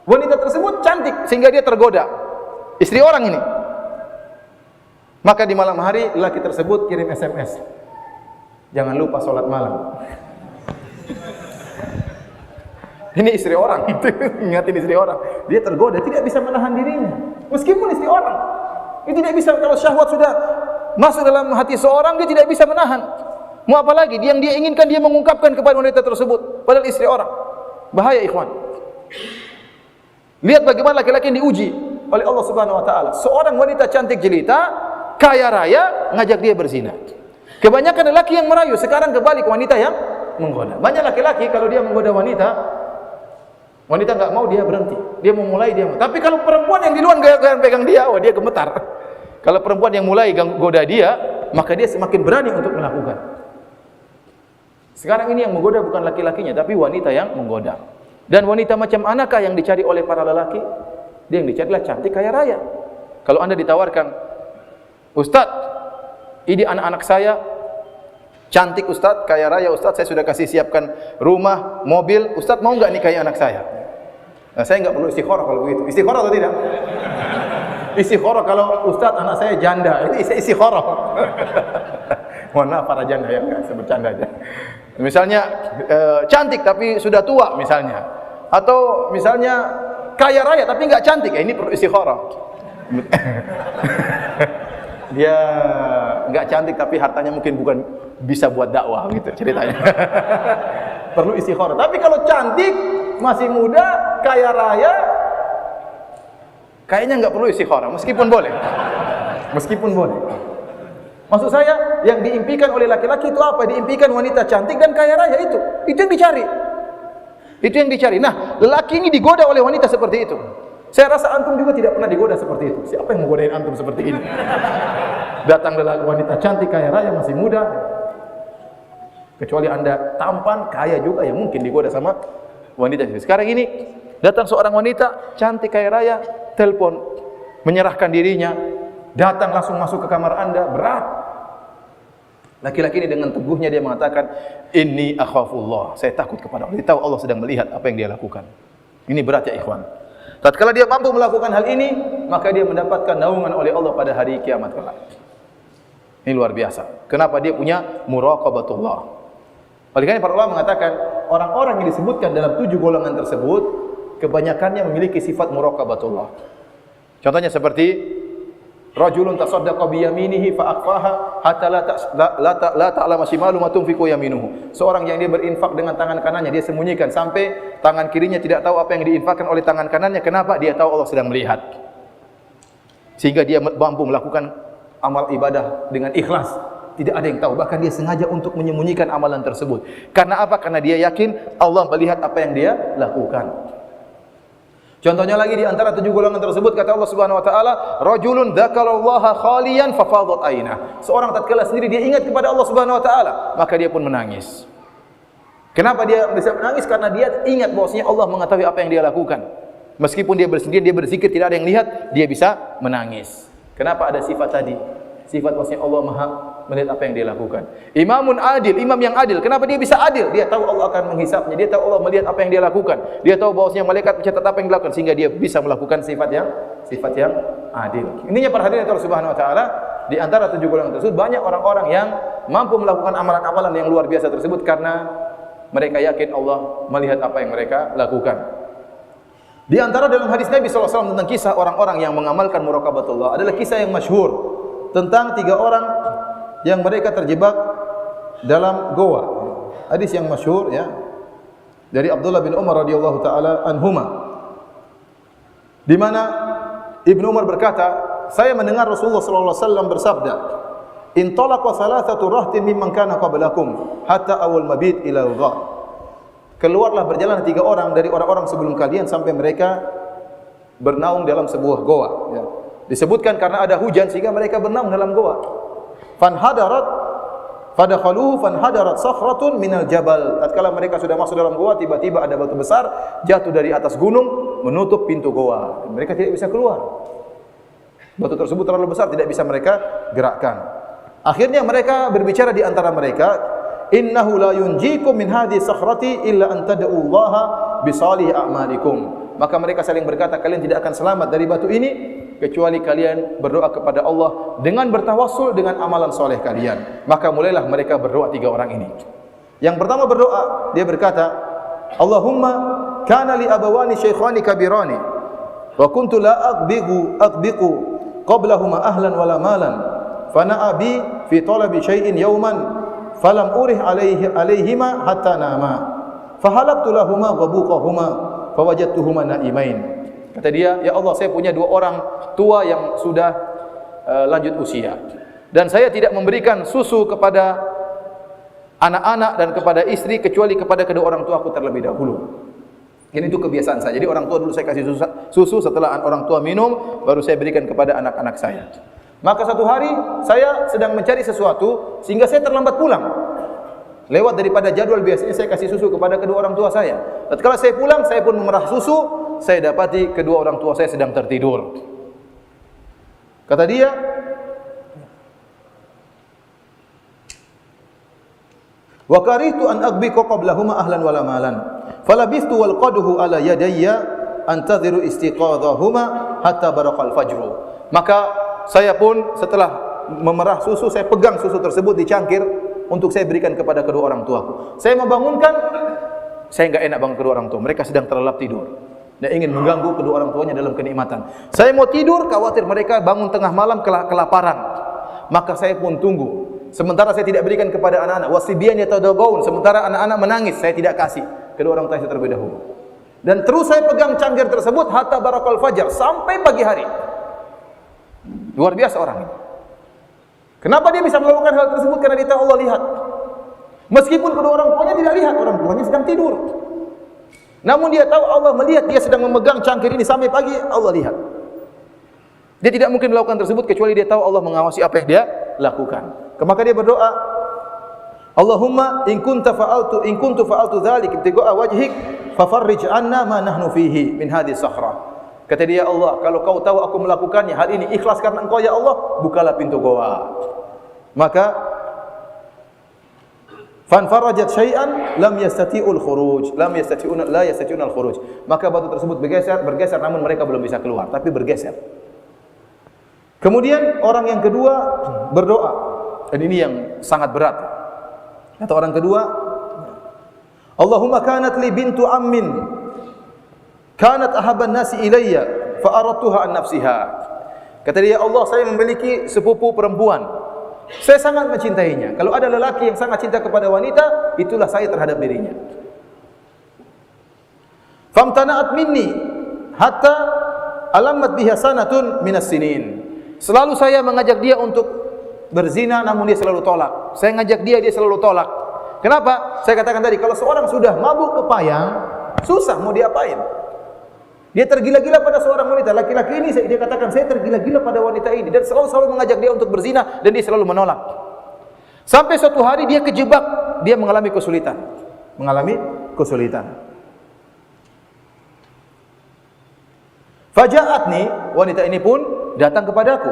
wanita tersebut cantik sehingga dia tergoda. Istri orang ini. Maka di malam hari lelaki tersebut kirim SMS. Jangan lupa sholat malam. Ini istri orang, ingatin istri orang. Dia tergoda, tidak bisa menahan dirinya. Meskipun istri orang, dia tidak bisa. Kalau syahwat sudah masuk dalam hati seorang, dia tidak bisa menahan. Mau apa lagi? Yang dia inginkan, dia mengungkapkan kepada wanita tersebut, padahal istri orang. Bahaya ikhwan. Lihat bagaimana laki-laki yang diuji. oleh Allah Subhanahu wa taala. Seorang wanita cantik jelita, kaya raya, ngajak dia berzina. Kebanyakan lelaki yang merayu, sekarang kebalik wanita yang menggoda. Banyak laki-laki kalau dia menggoda wanita, wanita enggak mau, dia berhenti. Dia mau mulai, dia mau. Tapi kalau perempuan yang di luar pegang dia, dia gemetar. Kalau perempuan yang mulai goda dia, maka dia semakin berani untuk melakukan. Sekarang ini yang menggoda bukan laki-lakinya, tapi wanita yang menggoda. Dan wanita macam manakah yang dicari oleh para lelaki? Dia yang dicari adalah cantik, kaya raya. Kalau Anda ditawarkan, Ustadz, ini anak-anak saya cantik Ustadz, kaya raya Ustadz, saya sudah kasih siapkan rumah, mobil, Ustadz mau nggak nikahi anak saya? Nah, saya nggak perlu istikharah kalau begitu. Istikharah atau tidak? Istikharah kalau Ustadz anak saya janda, itu istikharah. Mohon maaf para janda ya, nggak, saya bercanda aja. Misalnya cantik tapi sudah tua misalnya, atau misalnya kaya raya tapi nggak cantik, ini perlu istikharah. Dia nggak cantik tapi hartanya mungkin bukan bisa buat dakwah gitu ceritanya. Perlu istikharah. Tapi kalau cantik, masih muda, kaya raya, kayaknya nggak perlu istikharah, meskipun boleh. Meskipun boleh. Maksud saya, yang diimpikan oleh laki-laki itu apa? Diimpikan wanita cantik dan kaya raya itu. Itu yang dicari. Itu yang dicari. Nah, lelaki ini digoda oleh wanita seperti itu. Saya rasa antum juga tidak pernah digoda seperti itu. Siapa yang menggodain antum seperti ini? Datang lelaki wanita cantik, kaya raya, masih muda. Kecuali Anda tampan, kaya juga, yang mungkin digoda sama wanita. Sekarang ini, datang seorang wanita cantik, kaya raya, telepon, menyerahkan dirinya, datang langsung masuk ke kamar Anda, berat. Laki-laki ini dengan teguhnya dia mengatakan, inni akhafullah, saya takut kepada Allah. Dia tahu Allah sedang melihat apa yang dia lakukan. Ini berat ya ikhwan. Tatkala dia mampu melakukan hal ini, maka dia mendapatkan naungan oleh Allah pada hari kiamat kelak. Ini luar biasa. Kenapa? Dia punya muraqabatullah. Oleh karena para ulama mengatakan, orang-orang yang disebutkan dalam 7 golongan tersebut, kebanyakannya memiliki sifat muraqabatullah. Contohnya seperti rajulun tasaddaqa bi yaminihi fa akhfaha hatta la ta'lama shimalu ma tunfiqu yaminuhu. Seorang yang dia berinfak dengan tangan kanannya, dia sembunyikan sampai tangan kirinya tidak tahu apa yang diinfakkan oleh tangan kanannya. Kenapa? Dia tahu Allah sedang melihat. Sehingga dia mampu melakukan amal ibadah dengan ikhlas. Tidak ada yang tahu, bahkan dia sengaja untuk menyembunyikan amalan tersebut. Karena apa? Karena dia yakin Allah melihat apa yang dia lakukan. Contohnya lagi di antara 7 golongan tersebut kata Allah Subhanahu wa taala, rajulun dzakarallaha khaliyan fa fadat ainah. Seorang tatkala sendiri dia ingat kepada Allah Subhanahu wa taala, maka dia pun menangis. Kenapa dia bisa menangis? Karena dia ingat bahwasanya Allah mengetahui apa yang dia lakukan. Meskipun dia bersendirian, dia berzikir, tidak ada yang lihat, dia bisa menangis. Kenapa ada sifat tadi? Sifat bahwasanya Allah Maha melihat apa yang dia lakukan. Imamun adil, imam yang adil. Kenapa dia bisa adil? Dia tahu Allah akan menghisapnya. Dia tahu Allah melihat apa yang dia lakukan. Dia tahu bahwasanya malaikat mencatat apa yang dilakukan, sehingga dia bisa melakukan sifat yang adil. Ininya perhatian Allah Subhanahu wa taala. Di antara 7 golongan tersebut banyak orang-orang yang mampu melakukan amalan-amalan yang luar biasa tersebut karena mereka yakin Allah melihat apa yang mereka lakukan. Di antara dalam hadis Nabi SAW tentang kisah orang-orang yang mengamalkan muraqabatullah adalah kisah yang masyhur tentang 3 orang yang mereka terjebak dalam goa. Hadis yang masyhur ya, dari Abdullah bin Umar radhiyallahu taala anhuma, di mana Ibnu Umar berkata, saya mendengar Rasulullah sallallahu alaihi wasallam bersabda, intalaqa thalathatu rahtin mimman kana qablakum hatta awal mabit ila al-ghar. Keluarlah berjalan 3 orang dari orang-orang sebelum kalian sampai mereka bernaung dalam sebuah goa ya. Disebutkan karena ada hujan sehingga mereka bernaung dalam goa. Fanhadarat fadakhaluhu fanhadarat sakhratun minal jabal. Tatkala mereka sudah masuk dalam goa, tiba-tiba ada batu besar jatuh dari atas gunung menutup pintu goa. Mereka tidak bisa keluar. Batu tersebut terlalu besar, tidak bisa mereka gerakkan. Akhirnya mereka berbicara di antara mereka, innahu la yunjikum min hadhihi sakhrati illa an tad'ullaha bi salihi a'malikum. Maka mereka saling berkata, kalian tidak akan selamat dari batu ini kecuali kalian berdoa kepada Allah dengan bertawassul dengan amalan soleh kalian. Maka mulailah mereka berdoa 3 orang ini. Yang pertama berdoa, dia berkata, Allahumma kana li abawani shaykhani kabirani wa kuntu la aqbiqu qablahuma ahlan wala malan fana'a bi fi talabi shay'in yawman falam urih alaihima hatta nama fahalabtu lahuma ghabuqahuma fawajadtuhuma na'imain Kata dia, ya Allah, saya punya 2 orang tua yang sudah lanjut usia, dan saya tidak memberikan susu kepada anak-anak dan kepada istri kecuali kepada kedua orang tua aku terlebih dahulu. Ini itu kebiasaan saya. Jadi orang tua dulu saya kasih susu, setelah orang tua minum baru saya berikan kepada anak-anak saya. Maka satu hari saya sedang mencari sesuatu sehingga saya terlambat pulang. Lewat daripada jadwal, biasanya saya kasih susu kepada kedua orang tua saya. Tatkala saya pulang, saya pun memerah susu, saya dapati kedua orang tua saya sedang tertidur. Kata dia, wa karihtu an aghbiqa qablahuma ahlan wala malan. Falabistu wal qadhu ala yadayya antadhiru istiqadhahuma hatta baraqal fajru. Maka saya pun setelah memerah susu, saya pegang susu tersebut di cangkir untuk saya berikan kepada kedua orang tuaku. Saya membangunkan, saya enggak enak bangun kedua orang tua. Mereka sedang terlelap tidur dan ingin mengganggu kedua orang tuanya dalam kenikmatan. Saya mau tidur, khawatir mereka bangun tengah malam kelaparan. Maka saya pun tunggu. Sementara saya tidak berikan kepada anak-anak. Wasibiyan yatadagaun, sementara anak-anak menangis, saya tidak kasih. Kedua orang tua saya terlebih dahulu. Dan terus saya pegang cangkir tersebut hatta barakal fajar, sampai pagi hari. Luar biasa orang ini. Kenapa dia bisa melakukan hal tersebut? Karena dia tahu Allah lihat. Meskipun kedua orang tuanya tidak lihat, orang tuanya sedang tidur. Namun dia tahu Allah melihat, dia sedang memegang cangkir ini sampai pagi, Allah lihat. Dia tidak mungkin melakukan tersebut kecuali dia tahu Allah mengawasi apa yang dia lakukan. Maka dia berdoa, Allahumma in kuntu fa'altu dzalik ibtigha'a wajhik fafarrij 'anna ma nahnu fihi min hadhihi sakhra. Kata dia, Allah, kalau kau tahu aku melakukannya hal ini ikhlas karena Engkau ya Allah, bukalah pintu goa. Maka fanfarajat syai'an lam yastati'ul khuruj, la yastati'una al-khuruj. Maka batu tersebut bergeser namun mereka belum bisa keluar, tapi bergeser. Kemudian orang yang kedua berdoa, dan ini yang sangat berat. Kata orang kedua, Allahumma kanat li bintu ammin kanat ahabban nasi ilayya fa aradtuha an nafsiha. Kata dia, Allah, saya memiliki sepupu perempuan. Saya sangat mencintainya. Kalau ada lelaki yang sangat cinta kepada wanita, itulah saya terhadap dirinya. Famtana'at minni hatta alamat biha sanatun minas sinin. Selalu saya mengajak dia untuk berzina, namun dia selalu tolak. Saya ngajak dia, dia selalu tolak. Kenapa? Saya katakan tadi, kalau seorang sudah mabuk kepayang, susah mau diapain. Dia tergila-gila pada seorang wanita. Laki-laki ini dia katakan, saya tergila-gila pada wanita ini, dan selalu mengajak dia untuk berzina, dan dia selalu menolak. Sampai suatu hari dia kejebak, dia mengalami kesulitan. Faja'atni, wanita ini pun datang kepadaku.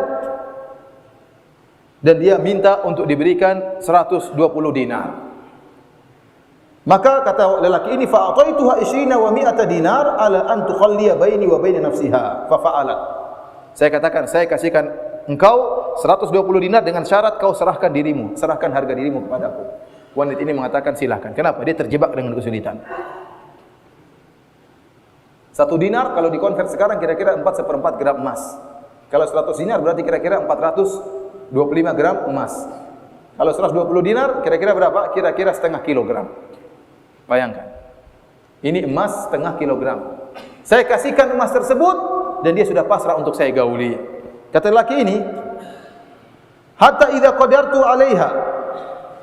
Dan dia minta untuk diberikan 120 dinar. Maka kata lelaki ini, fa'ataituha 20 wa 100 dinar ala an tukhalliya baini wa baina nafsiha, fa fa'alat. Saya katakan, saya kasihkan engkau 120 dinar dengan syarat kau serahkan dirimu, serahkan harga dirimu kepadaku. Wanita ini mengatakan silahkan. Kenapa? Dia terjebak dengan kesulitan. 1 dinar kalau dikonvert sekarang kira-kira 4/4 gram emas. Kalau 100 dinar berarti kira-kira 425 gram emas. Kalau 120 dinar kira-kira berapa? Kira-kira setengah kilogram. Bayangkan. Ini emas setengah kilogram. Saya kasihkan emas tersebut dan dia sudah pasrah untuk saya gauli. Kata lelaki ini, hatta idza qadartu 'alaiha.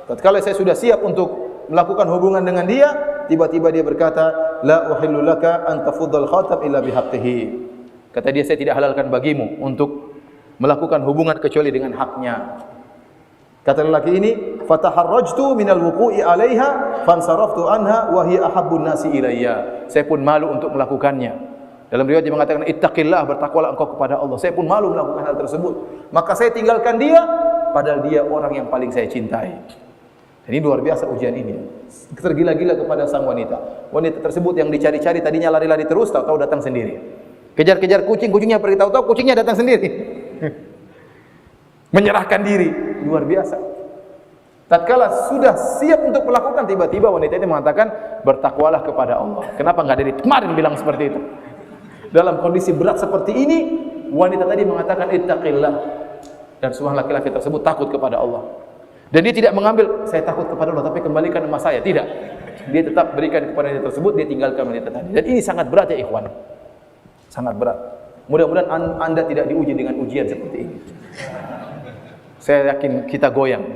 Tatkala saya sudah siap untuk melakukan hubungan dengan dia, tiba-tiba dia berkata, la uhillu laka an tafuddal khatam illa bihaqqihi. Kata dia, saya tidak halalkan bagimu untuk melakukan hubungan kecuali dengan haknya. Kata lelaki ini, fataharrajtu minal wuqu'i 'alaiha fansaraftu anha wa hiya ahabbun nasi ilayya. Saya pun malu untuk melakukannya. Dalam riwayat dia mengatakan, ittaqillah, bertakwalah engkau kepada Allah. Saya pun malu melakukan hal tersebut. Maka saya tinggalkan dia, padahal dia orang yang paling saya cintai. Ini luar biasa ujian ini. Tergila-gila kepada sang wanita. Wanita tersebut yang dicari-cari tadinya lari-lari terus, tahu-tahu datang sendiri. Kejar-kejar kucing, kucingnya pergi, tahu-tahu kucingnya datang sendiri. Menyerahkan diri, luar biasa. Tatkala sudah siap untuk melakukan, tiba-tiba wanita itu mengatakan, bertakwalah kepada Allah. Kenapa enggak dari kemarin bilang seperti itu? Dalam kondisi berat seperti ini, wanita tadi mengatakan ittaqillah, dan semua laki-laki tersebut takut kepada Allah. Dan dia tidak mengambil, saya takut kepada Allah tapi kembalikan emas saya, tidak. Dia tetap berikan kepada wanita tersebut, dia tinggalkan wanita tadi. Dan ini sangat berat ya ikhwan. Sangat berat. Mudah-mudahan Anda tidak diuji dengan ujian seperti ini. Saya yakin kita goyang.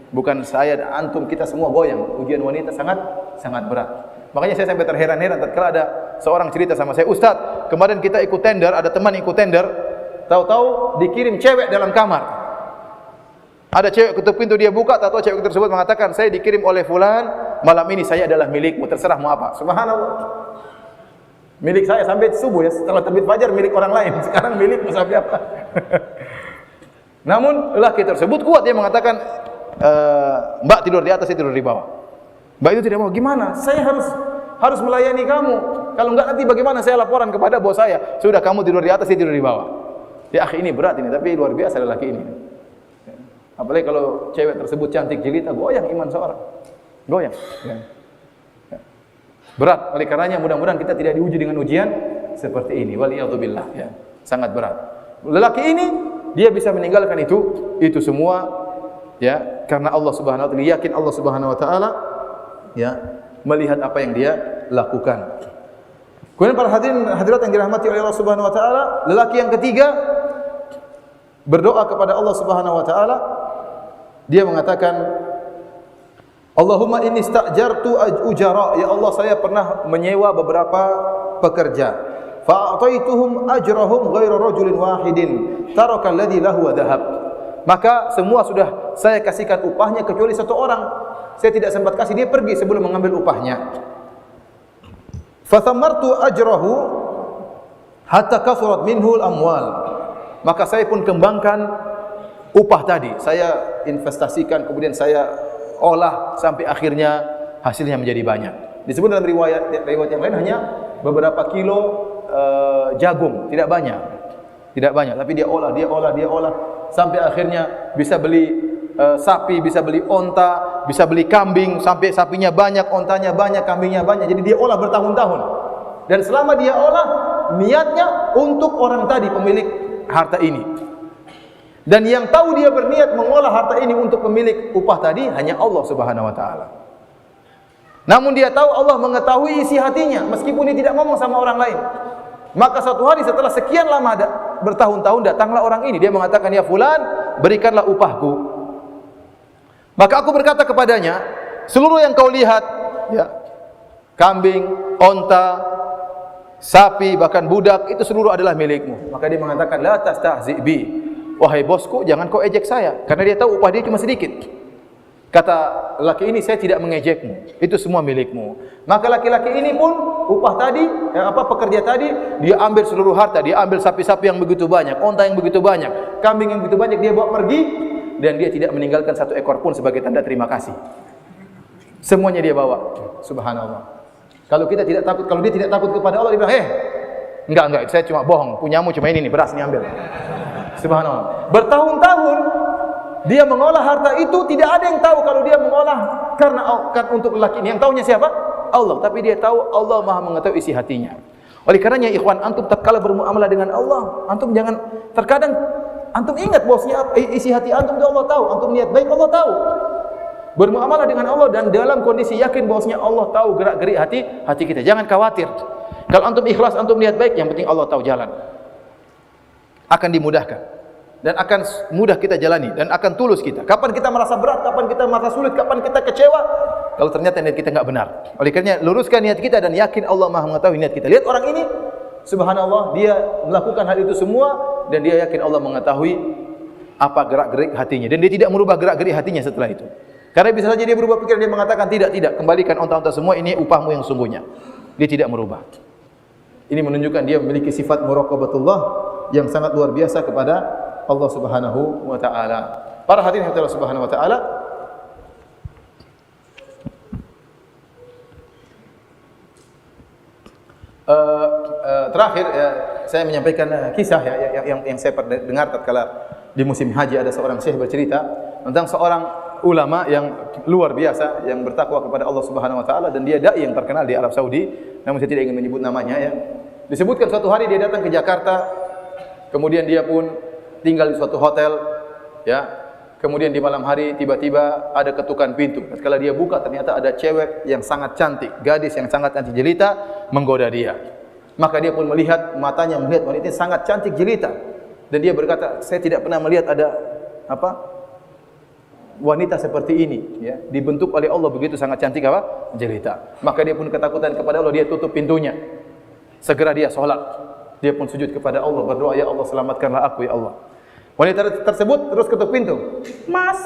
Bukan saya dan antum, kita semua goyang. Ujian wanita sangat berat. Makanya saya sampai terheran-heran tatkala ada seorang cerita sama saya, "Ustaz, kemarin kita ikut tender, ada teman ikut tender, tahu-tahu dikirim cewek dalam kamar." Ada cewek ketuk pintu, dia buka, tahu-tahu cewek tersebut mengatakan, "Saya dikirim oleh fulan, malam ini saya adalah milikmu, terserah mau apa." Subhanallah. Milik saya sampai subuh ya, setelah terbit fajar milik orang lain. Sekarang milikmu sampai apa? Namun lelaki tersebut kuat, dia mengatakan, "Mbak tidur di atas, saya tidur di bawah." Mbak itu tidak mau. "Gimana? Saya harus melayani kamu. Kalau enggak nanti bagaimana saya laporan kepada bos saya? Sudah, kamu tidur di atas, saya tidur di bawah." Ya akhi, ini berat ini, tapi luar biasa lelaki ini. Apalagi kalau cewek tersebut cantik jelita, goyang iman seorang. Goyang. Ya. Berat. Oleh karenanya mudah-mudahan kita tidak diuji dengan ujian seperti ini. Waliyadzubillah. Ya. Sangat berat. Lelaki ini dia bisa meninggalkan itu semua ya karena Allah Subhanahu wa taala, yakin Allah Subhanahu wa taala ya melihat apa yang dia lakukan. Kemudian para hadirat yang dirahmati oleh Allah Subhanahu wa taala, lelaki yang ketiga berdoa kepada Allah Subhanahu wa taala. Dia mengatakan, "Allahumma inni sta'jartu ujara." Ya Allah, saya pernah menyewa beberapa pekerja. Fa'ataituhum ajrahum ghairu rajulin wahidin taraka alladhi lahu wa dhahab. Maka semua sudah saya kasihkan upahnya kecuali satu orang. Saya tidak sempat kasih, dia pergi sebelum mengambil upahnya. Fathamartu ajrahu hatta kathurat minhu al-amwal. Maka saya pun kembangkan upah tadi. Saya investasikan, kemudian saya olah sampai akhirnya hasilnya menjadi banyak. Disebut dalam riwayat yang lain hanya beberapa kilo jagung, tidak banyak, tapi dia olah sampai akhirnya bisa beli sapi, bisa beli onta, bisa beli kambing, sampai sapinya banyak, ontanya banyak, kambingnya banyak. Jadi dia olah bertahun-tahun. Dan selama dia olah, niatnya untuk orang tadi, pemilik harta ini. Dan yang tahu dia berniat mengolah harta ini untuk pemilik upah tadi hanya Allah Subhanahu wa taala. Namun dia tahu Allah mengetahui isi hatinya meskipun dia tidak ngomong sama orang lain. Maka suatu hari setelah sekian lama bertahun-tahun datanglah orang ini, dia mengatakan, "Ya fulan, berikanlah upahku." Maka aku berkata kepadanya, "Seluruh yang kau lihat ya, kambing, onta, sapi, bahkan budak, itu seluruh adalah milikmu." Maka dia mengatakan, "La tastahzi bi." Wahai bosku, jangan kau ejek saya, karena dia tahu upah dia cuma sedikit. Kata laki ini, "Saya tidak mengejekmu, itu semua milikmu." Maka laki-laki ini pun upah tadi, pekerja tadi, dia ambil seluruh harta, dia ambil sapi-sapi yang begitu banyak, onta yang begitu banyak, kambing yang begitu banyak, dia bawa pergi, dan dia tidak meninggalkan satu ekor pun sebagai tanda terima kasih. Semuanya dia bawa. Subhanallah. Kalau kita tidak takut, kalau dia tidak takut kepada Allah, dia bilang, enggak, saya cuma bohong, punyamu cuma ini beras nih ambil." Subhanallah. Bertahun-tahun dia mengolah harta itu, tidak ada yang tahu kalau dia mengolah karena untuk lelaki ini. Yang tahunya siapa? Allah. Tapi dia tahu Allah Maha mengetahui isi hatinya. Oleh karenanya ikhwan, antum tatkala bermuamalah dengan Allah, antum jangan terkadang antum ingat bosnya isi hati antum itu Allah tahu. Antum niat baik, Allah tahu. Bermuamalah dengan Allah dan dalam kondisi yakin bahwasanya Allah tahu gerak-gerik hati kita. Jangan khawatir. Kalau antum ikhlas, antum niat baik, yang penting Allah tahu jalan. Akan dimudahkan dan akan mudah kita jalani dan akan tulus kita. Kapan kita merasa berat, kapan kita merasa sulit, kapan kita kecewa, kalau ternyata niat kita enggak benar. Oleh karenanya luruskan niat kita dan yakin Allah Maha mengetahui niat kita. Lihat orang ini, subhanallah, dia melakukan hal itu semua dan dia yakin Allah mengetahui apa gerak-gerik hatinya dan dia tidak merubah gerak-gerik hatinya setelah itu. Karena bisa saja dia berubah pikiran, dia mengatakan tidak, kembalikan onta-onta semua, ini upahmu yang sungguhnya. Dia tidak merubah. Ini menunjukkan dia memiliki sifat muraqabatullah yang sangat luar biasa kepada Allah Subhanahu wa taala. Para hadirin Allah Subhanahu wa taala, terakhir saya menyampaikan kisah yang saya pernah dengar tatkala di musim haji ada seorang syekh bercerita tentang seorang ulama yang luar biasa yang bertakwa kepada Allah Subhanahu wa taala dan dia dai yang terkenal di Arab Saudi, namun saya tidak ingin menyebut namanya ya. Disebutkan suatu hari dia datang ke Jakarta, kemudian dia pun tinggal di suatu hotel ya. Kemudian di malam hari tiba-tiba ada ketukan pintu. Ketika dia buka ternyata ada cewek yang sangat cantik, gadis yang sangat cantik jelita menggoda dia. Maka dia pun melihat, matanya melihat wanita sangat cantik jelita. Dan dia berkata, saya tidak pernah melihat ada wanita seperti ini, ya, dibentuk oleh Allah begitu sangat cantik jelita. Maka dia pun ketakutan kepada Allah, dia tutup pintunya. Segera dia sholat. Dia pun sujud kepada Allah, berdoa, ya Allah selamatkanlah aku ya Allah. Wanita tersebut terus ketuk pintu. Mas.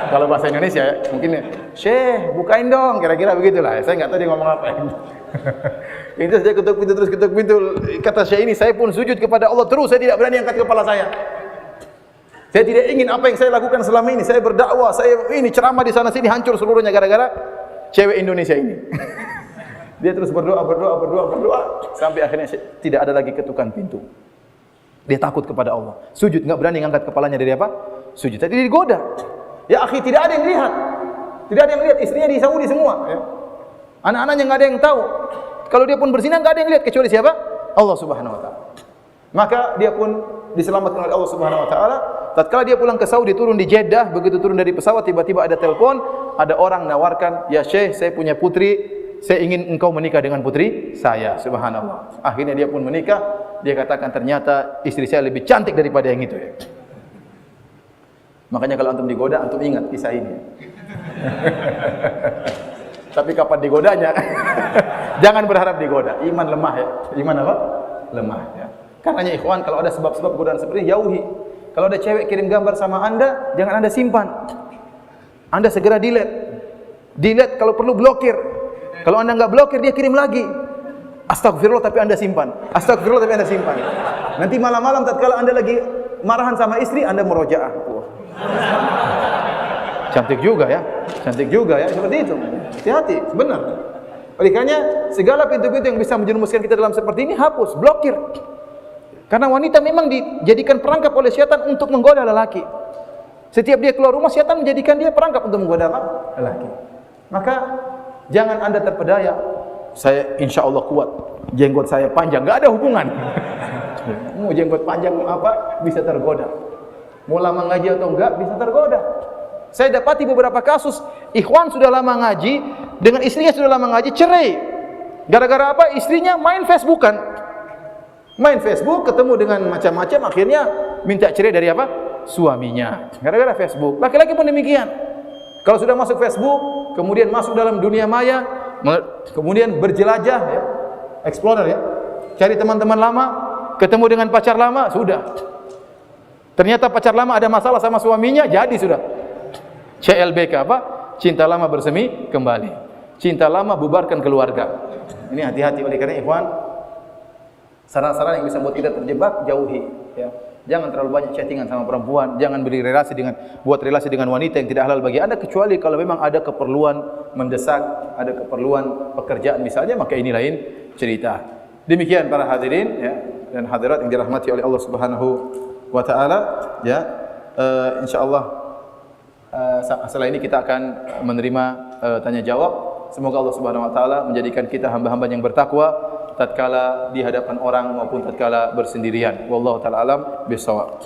Kalau bahasa Indonesia ya, mungkin ya, Syekh, bukain dong, kira-kira begitulah. Saya enggak tahu dia ngomong apa. Itu saya ketuk pintu terus ketuk pintu. Kata Syekh ini, saya pun sujud kepada Allah terus, saya tidak berani angkat kepala saya. Saya tidak ingin apa yang saya lakukan selama ini. Saya berdakwah, saya ini ceramah di sana sini hancur seluruhnya gara-gara cewek Indonesia ini. Dia terus berdoa sampai akhirnya tidak ada lagi ketukan pintu. Dia takut kepada Allah. Sujud, enggak berani ngangkat kepalanya dari sujud. Tadi digoda. Ya akhi, tidak ada yang lihat. Tidak ada yang lihat, istrinya di Saudi semua, ya. Anak-anaknya enggak ada yang tahu. Kalau dia pun berzina enggak ada yang lihat kecuali siapa? Allah Subhanahu wa taala. Maka dia pun diselamatkan oleh Allah Subhanahu wa taala. Tatkala dia pulang ke Saudi, turun di Jeddah, begitu turun dari pesawat tiba-tiba ada telepon, ada orang nawarkan, "Ya Syekh, saya punya putri, saya ingin engkau menikah dengan putri saya." Subhanallah. Akhirnya dia pun menikah. Dia katakan ternyata istri saya lebih cantik daripada yang itu, ya. Makanya kalau antum digoda, antum ingat kisah ini. Tapi kapan digodanya? Jangan berharap digoda. Iman lemah, ya. Iman apa? Lemah, ya. Karenanya ikhwan, kalau ada sebab-sebab godaan seperti ini, jauhi. Kalau ada cewek kirim gambar sama Anda, jangan Anda simpan. Anda segera delete. Delete, kalau perlu blokir. Kalau Anda enggak blokir, dia kirim lagi. Astagfirullah tapi Anda simpan. Astagfirullah tapi Anda simpan. Nanti malam-malam tatkala Anda lagi marahan sama istri, Anda murojaah. Cantik juga ya. Cantik juga ya, seperti itu. Hati-hati, benar. Oleh karenanya segala pintu-pintu yang bisa menjerumuskan kita dalam seperti ini hapus, blokir. Karena wanita memang dijadikan perangkap oleh syaitan untuk menggoda lelaki. Setiap dia keluar rumah, syaitan menjadikan dia perangkap untuk menggoda lelaki. Maka jangan Anda terpedaya. Saya insya Allah kuat, jenggot saya panjang, nggak ada hubungan. Mau jenggot panjang apa bisa tergoda. Mau lama ngaji atau enggak bisa tergoda. Saya dapati beberapa kasus ikhwan sudah lama ngaji dengan istrinya sudah lama ngaji cerai. Gara-gara apa? Istrinya main Facebookan. Main Facebook ketemu dengan macam-macam akhirnya minta cerai dari apa? Suaminya. Gara-gara Facebook. Laki-laki pun demikian. Kalau sudah masuk Facebook, kemudian masuk dalam dunia maya, kemudian berjelajah, ya, explorer, ya, cari teman-teman lama, ketemu dengan pacar lama, sudah. Ternyata pacar lama ada masalah sama suaminya, jadi sudah. CLBK apa? Cinta lama bersemi kembali. Cinta lama bubarkan keluarga. Ini hati-hati. Oleh karena ikhwan, saran-saran yang bisa membuat kita terjebak jauhi, ya. Jangan terlalu banyak chattingan sama perempuan, jangan buat relasi dengan wanita yang tidak halal bagi Anda kecuali kalau memang ada keperluan mendesak, ada keperluan pekerjaan misalnya, maka ini lain cerita. Demikian para hadirin, ya, dan hadirat yang dirahmati oleh Allah Subhanahu wa taala, ya. Insyaallah setelah ini kita akan menerima tanya jawab. Semoga Allah Subhanahu wa taala menjadikan kita hamba-hamba yang bertakwa tatkala di hadapan orang maupun tatkala bersendirian. Wallahu taala alam bisawab.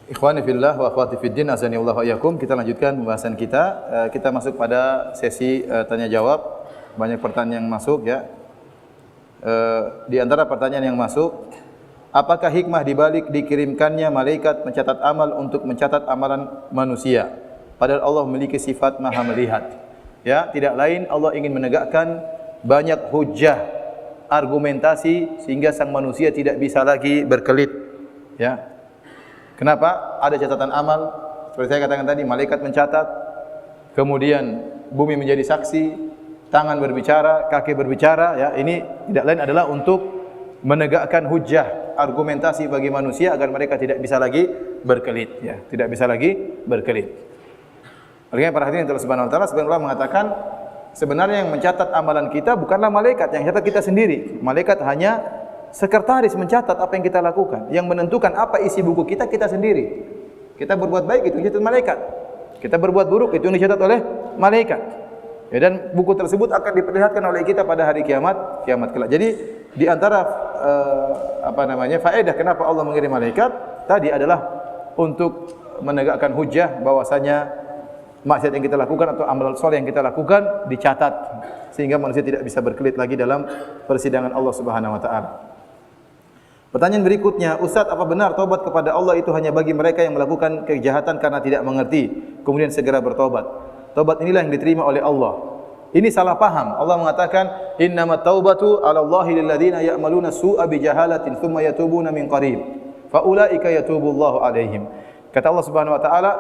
Ikhwani fillah wa akhwati fid din, azani Allah wa iyyakum. Kita lanjutkan pembahasan kita. Kita masuk pada sesi tanya jawab. Banyak pertanyaan yang masuk, ya. Di antara pertanyaan yang masuk, apakah hikmah di balik dikirimkannya malaikat mencatat amal untuk mencatat amalan manusia? Padahal Allah memiliki sifat Maha melihat. Ya, tidak lain Allah ingin menegakkan banyak hujah, argumentasi sehingga sang manusia tidak bisa lagi berkelit, ya. Kenapa? Ada catatan amal, seperti saya katakan tadi, malaikat mencatat, kemudian bumi menjadi saksi, tangan berbicara, kaki berbicara, ya. Ini tidak lain adalah untuk menegakkan hujah, argumentasi bagi manusia agar mereka tidak bisa lagi berkelit, ya. Tidak bisa lagi berkelit. Oleh karena para hadirin yang Subhanahu wa taala, sebenarnya Allah mengatakan sebenarnya yang mencatat amalan kita bukanlah malaikat, yang mencatat kita sendiri. Malaikat hanya sekretaris mencatat apa yang kita lakukan. Yang menentukan apa isi buku kita, kita sendiri. Kita berbuat baik, itu dicatat malaikat. Kita berbuat buruk, itu yang dicatat oleh malaikat. Ya, dan buku tersebut akan diperlihatkan oleh kita pada hari kiamat kelak. Jadi di antara faedah kenapa Allah mengirim malaikat tadi adalah untuk menegakkan hujah bahwasanya maksiat yang kita lakukan atau amal soleh yang kita lakukan dicatat sehingga manusia tidak bisa berkelit lagi dalam persidangan Allah Subhanahu wa taala. Pertanyaan berikutnya, Ustaz, apa benar tobat kepada Allah itu hanya bagi mereka yang melakukan kejahatan karena tidak mengerti kemudian segera bertobat? Tobat inilah yang diterima oleh Allah. Ini salah paham. Allah mengatakan innamat taubatu 'ala Allahi lil ladzina ya'maluna su'a bi jahalatin tsumma yatubuna min qarib fa ulaika yatubullahu 'alaihim. Kata Allah Subhanahu wa taala,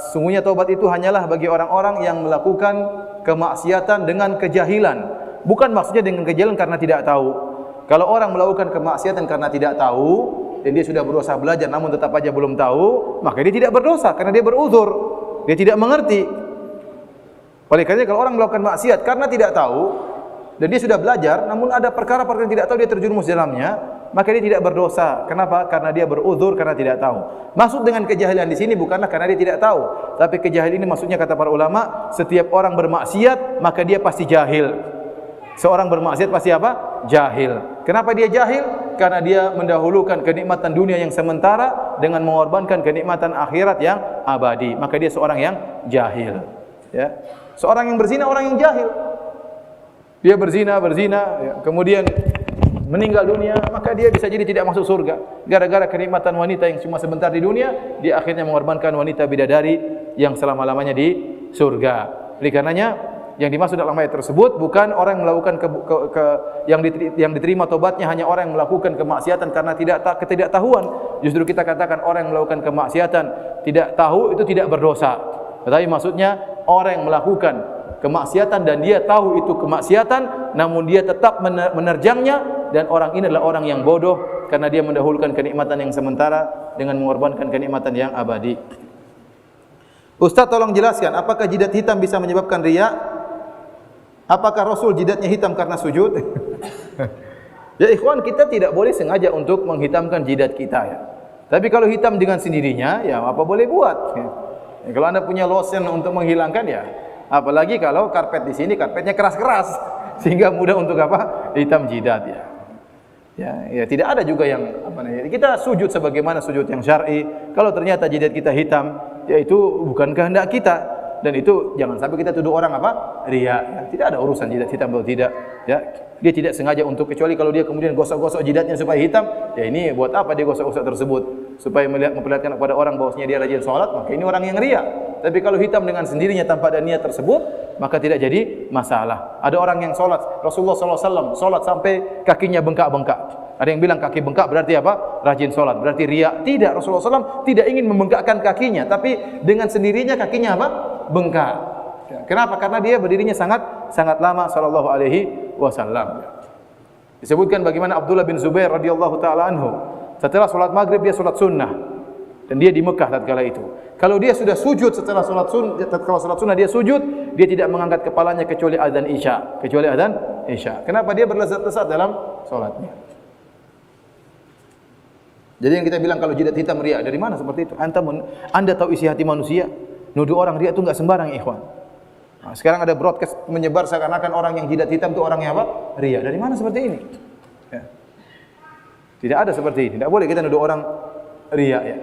sungguhnya taubat itu hanyalah bagi orang-orang yang melakukan kemaksiatan dengan kejahilan. Bukan maksudnya dengan kejahilan karena tidak tahu. Kalau orang melakukan kemaksiatan karena tidak tahu dan dia sudah berusaha belajar namun tetap aja belum tahu, maka dia tidak berdosa karena dia beruzur. Dia tidak mengerti. Oleh karena kalau orang melakukan maksiat karena tidak tahu dan dia sudah belajar namun ada perkara-perkara yang tidak tahu dia terjerumus dalamnya, maka dia tidak berdosa. Kenapa? Karena dia beruzur karena tidak tahu. Maksud dengan kejahilan di sini bukanlah karena dia tidak tahu, tapi kejahilan ini maksudnya kata para ulama, setiap orang bermaksiat maka dia pasti jahil. Seorang bermaksiat pasti apa? Jahil. Kenapa dia jahil? Karena dia mendahulukan kenikmatan dunia yang sementara dengan mengorbankan kenikmatan akhirat yang abadi. Maka dia seorang yang jahil. Ya. Seorang yang berzina, orang yang jahil. Dia berzina, ya. Kemudian meninggal dunia, maka dia bisa jadi tidak masuk surga. Gara-gara kenikmatan wanita yang cuma sebentar di dunia, dia akhirnya mengorbankan wanita bidadari yang selama-lamanya di surga. Oleh karenanya, yang dimaksud dalam ayat tersebut bukan orang yang melakukan yang diterima tobatnya hanya orang yang melakukan kemaksiatan karena ketidaktahuan. Justru kita katakan orang yang melakukan kemaksiatan tidak tahu itu tidak berdosa. Tetapi maksudnya orang yang melakukan kemaksiatan dan dia tahu itu kemaksiatan namun dia tetap menerjangnya, dan orang ini adalah orang yang bodoh karena dia mendahulukan kenikmatan yang sementara dengan mengorbankan kenikmatan yang abadi. Ustaz, tolong jelaskan, apakah jidat hitam bisa menyebabkan riya? Apakah Rasul jidatnya hitam karena sujud? Ya ikhwan, kita tidak boleh sengaja untuk menghitamkan jidat kita ya. Tapi kalau hitam dengan sendirinya ya apa boleh buat. Ya, kalau Anda punya lotion untuk menghilangkan ya, apalagi kalau karpet di sini karpetnya keras-keras sehingga mudah untuk apa? Hitam jidat ya. Ya, tidak ada juga yang apa namanya. Kita sujud sebagaimana sujud yang syar'i. Kalau ternyata jidat kita hitam, ya itu bukan kehendak kita. Dan itu jangan sampai kita tuduh orang apa? Riya. Ya, tidak ada urusan jidat hitam atau tidak. Ya, dia tidak sengaja untuk, kecuali kalau dia kemudian gosok-gosok jidatnya supaya hitam, ya ini buat apa dia gosok-gosok tersebut? Supaya memperlihatkan kepada orang bahwasanya dia rajin salat, maka ini orang yang riya. Tapi kalau hitam dengan sendirinya tanpa ada niat tersebut, maka tidak jadi masalah. Ada orang yang salat, Rasulullah SAW salat sampai kakinya bengkak-bengkak. Ada yang bilang kaki bengkak berarti apa? Rajin salat, berarti riya. Tidak, Rasulullah SAW tidak ingin membengkakkan kakinya, tapi dengan sendirinya kakinya apa? Bengkak. Kenapa? Karena dia berdirinya sangat lama sallallahu alaihi wasallam. Disebutkan bagaimana Abdullah bin Zubair radhiyallahu taala anhu setelah salat maghrib dia salat sunnah dan dia di Mekah tatkala itu. Kalau dia sudah sujud setelah salat sunnah dia sujud, dia tidak mengangkat kepalanya kecuali adzan Isya. Kenapa? Dia berlezat-lezat dalam salatnya. Jadi yang kita bilang kalau jidat hitam riya, dari mana seperti itu? Anda tahu isi hati manusia? Nuduh orang riya itu enggak sembarang, ikhwan. Nah, sekarang ada broadcast menyebar seakan-akan orang yang jidat hitam itu orang yang apa? Riya. Dari mana seperti ini? Ya. Tidak ada seperti ini. Tidak boleh kita nuduh orang riya ya.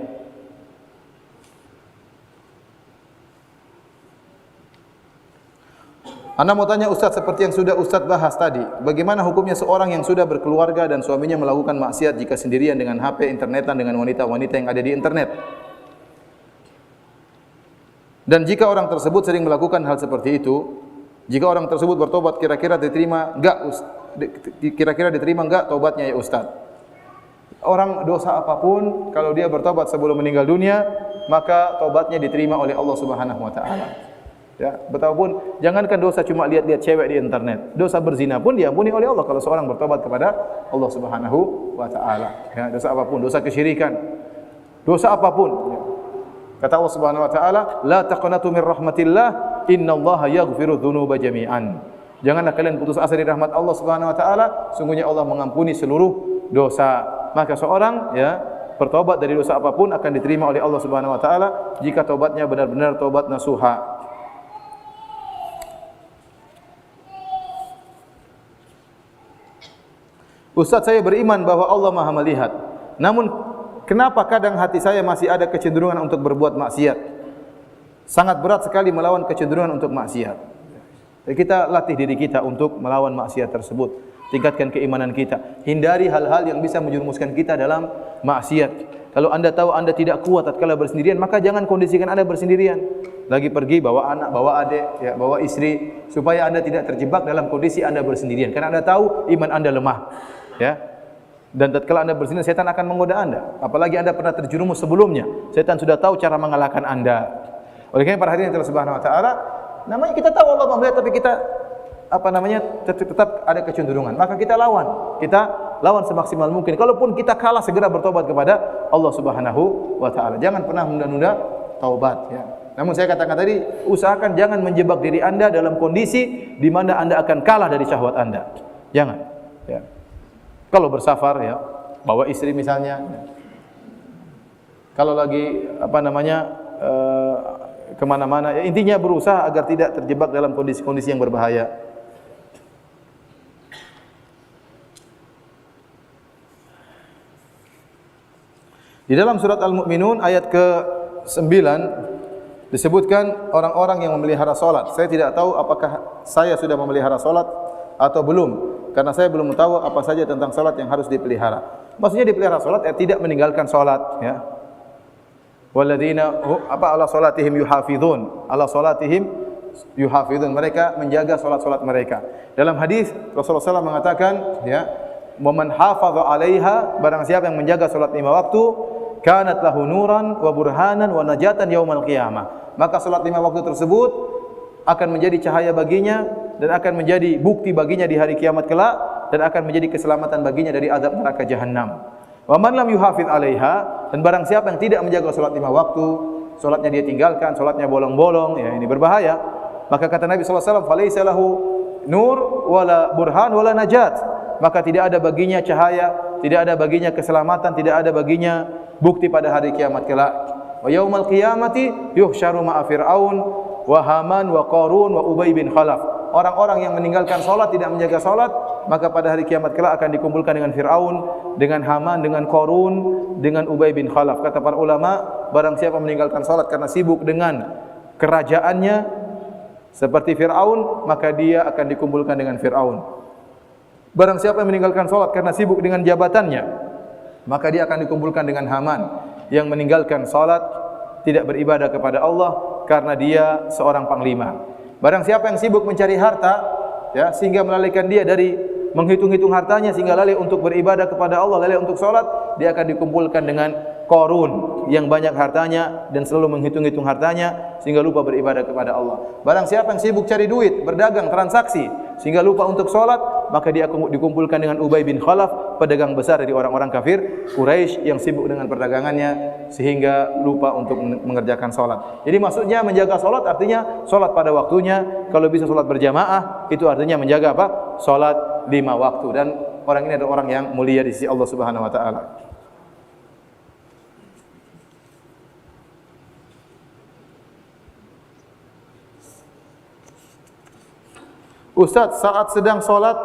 Anda mau tanya Ustaz seperti yang sudah Ustaz bahas tadi, bagaimana hukumnya seorang yang sudah berkeluarga dan suaminya melakukan maksiat jika sendirian dengan HP, internetan dengan wanita-wanita yang ada di internet? Dan jika orang tersebut sering melakukan hal seperti itu, jika orang tersebut bertobat kira-kira diterima enggak tobatnya ya Ustaz? Orang dosa apapun kalau dia bertobat sebelum meninggal dunia, maka tobatnya diterima oleh Allah Subhanahu wa taala. Ya, betapapun jangankan dosa cuma lihat-lihat cewek di internet, dosa berzina pun diampuni oleh Allah kalau seorang bertobat kepada Allah Subhanahu wa taala. Ya, dosa apapun, dosa kesyirikan, dosa apapun. Ya. Kata Allah Subhanahu wa taala, "La taqnatu min rahmatillah, innallaha yaghfiru dzunuba jami'an." Janganlah kalian putus asa dari rahmat Allah Subhanahu wa taala, sungguhnya Allah mengampuni seluruh dosa. Maka seorang ya bertobat dari dosa apapun akan diterima oleh Allah Subhanahu wa taala jika tobatnya benar-benar tobat nasuha. Ustaz, saya beriman bahwa Allah Maha melihat. Namun kenapa kadang hati saya masih ada kecenderungan untuk berbuat maksiat? sangat berat sekali melawan kecenderungan untuk maksiat. Jadi kita latih diri kita untuk melawan maksiat tersebut, tingkatkan keimanan kita, hindari hal-hal yang bisa menjerumuskan kita dalam maksiat. Kalau anda tahu anda tidak kuat tatkala bersendirian, maka jangan kondisikan anda bersendirian. Lagi pergi bawa anak, bawa adik, ya, bawa istri, supaya anda tidak terjebak dalam kondisi anda bersendirian. Karena anda tahu iman anda lemah, ya. Dan tatkala anda bersendirian, setan akan menggoda anda. Apalagi anda pernah terjerumus sebelumnya, setan sudah tahu cara mengalahkan anda. Oleh karena para hadirin yang Subhanahu wa taala, namanya kita tahu Allah melihat, tapi kita tetap ada kecenderungan. Maka kita lawan semaksimal mungkin. Kalaupun kita kalah, segera bertobat kepada Allah Subhanahu wa taala. Jangan pernah menunda-nunda taubat, ya. Namun saya katakan tadi, usahakan jangan menjebak diri anda dalam kondisi di mana anda akan kalah dari syahwat anda. Jangan, ya. Kalau bersafar, ya, bawa istri misalnya. Kalau lagi kemana-mana, ya, intinya berusaha agar tidak terjebak dalam kondisi-kondisi yang berbahaya. Di dalam surat Al-Mu'minun ayat ke-9 disebutkan orang-orang yang memelihara salat. Saya tidak tahu apakah saya sudah memelihara salat atau belum, karena saya belum tahu apa saja tentang salat yang harus dipelihara. Maksudnya dipelihara salat, tidak meninggalkan salat, ya. Walladzina ala salatihim yuhafizun, ala salatihim yuhafizun, mereka menjaga salat-salat mereka. Dalam hadis Rasulullah SAW mengatakan, ya, "Man hafaza 'alaiha", barang siapa yang menjaga salat 5 waktu, kanat lahu nuran wa burhanan wa najatan yaumal qiyamah. Maka salat 5 waktu tersebut akan menjadi cahaya baginya dan akan menjadi bukti baginya di hari kiamat kelak, dan akan menjadi keselamatan baginya dari azab neraka jahanam. Wa man lam yuhafiz 'alaiha, dan barang siapa yang tidak menjaga salat 5 waktu, salatnya dia tinggalkan, salatnya bolong-bolong, ya, ini berbahaya. Maka kata Nabi sallallahu alaihi wasallam, "Falaisa lahu nur wala burhan wala najat." Maka tidak ada baginya cahaya, tidak ada baginya keselamatan, tidak ada baginya bukti pada hari kiamat kelak. Wa yaumal qiyamati yuhsyaru ma'a fir'aun wa haman wa qarun wa ubay bin khalaf. Orang-orang yang meninggalkan salat, tidak menjaga salat, maka pada hari kiamat kelak akan dikumpulkan dengan Fir'aun, dengan Haman, dengan Qarun, dengan Ubay bin Khalaf. Kata para ulama, barang siapa meninggalkan salat karena sibuk dengan kerajaannya seperti Fir'aun, maka dia akan dikumpulkan dengan Fir'aun. Barang siapa yang meninggalkan salat karena sibuk dengan jabatannya, maka dia akan dikumpulkan dengan Haman yang meninggalkan salat, tidak beribadah kepada Allah karena dia seorang panglima. Barang siapa yang sibuk mencari harta, ya, sehingga melalaikan dia dari menghitung-hitung hartanya, sehingga lalai untuk beribadah kepada Allah, lalai untuk salat, dia akan dikumpulkan dengan Qarun yang banyak hartanya dan selalu menghitung-hitung hartanya sehingga lupa beribadah kepada Allah. Barang siapa yang sibuk cari duit, berdagang, transaksi, sehingga lupa untuk salat, maka dia akan dikumpulkan dengan Ubay bin Khalaf, pedagang besar dari orang-orang kafir Quraisy yang sibuk dengan perdagangannya sehingga lupa untuk mengerjakan salat. Jadi maksudnya menjaga salat artinya salat pada waktunya. Kalau bisa salat berjamaah, itu artinya menjaga apa? Salat 5 waktu. Dan orang ini adalah orang yang mulia di sisi Allah Subhanahu wa taala. Ustaz, saat sedang salat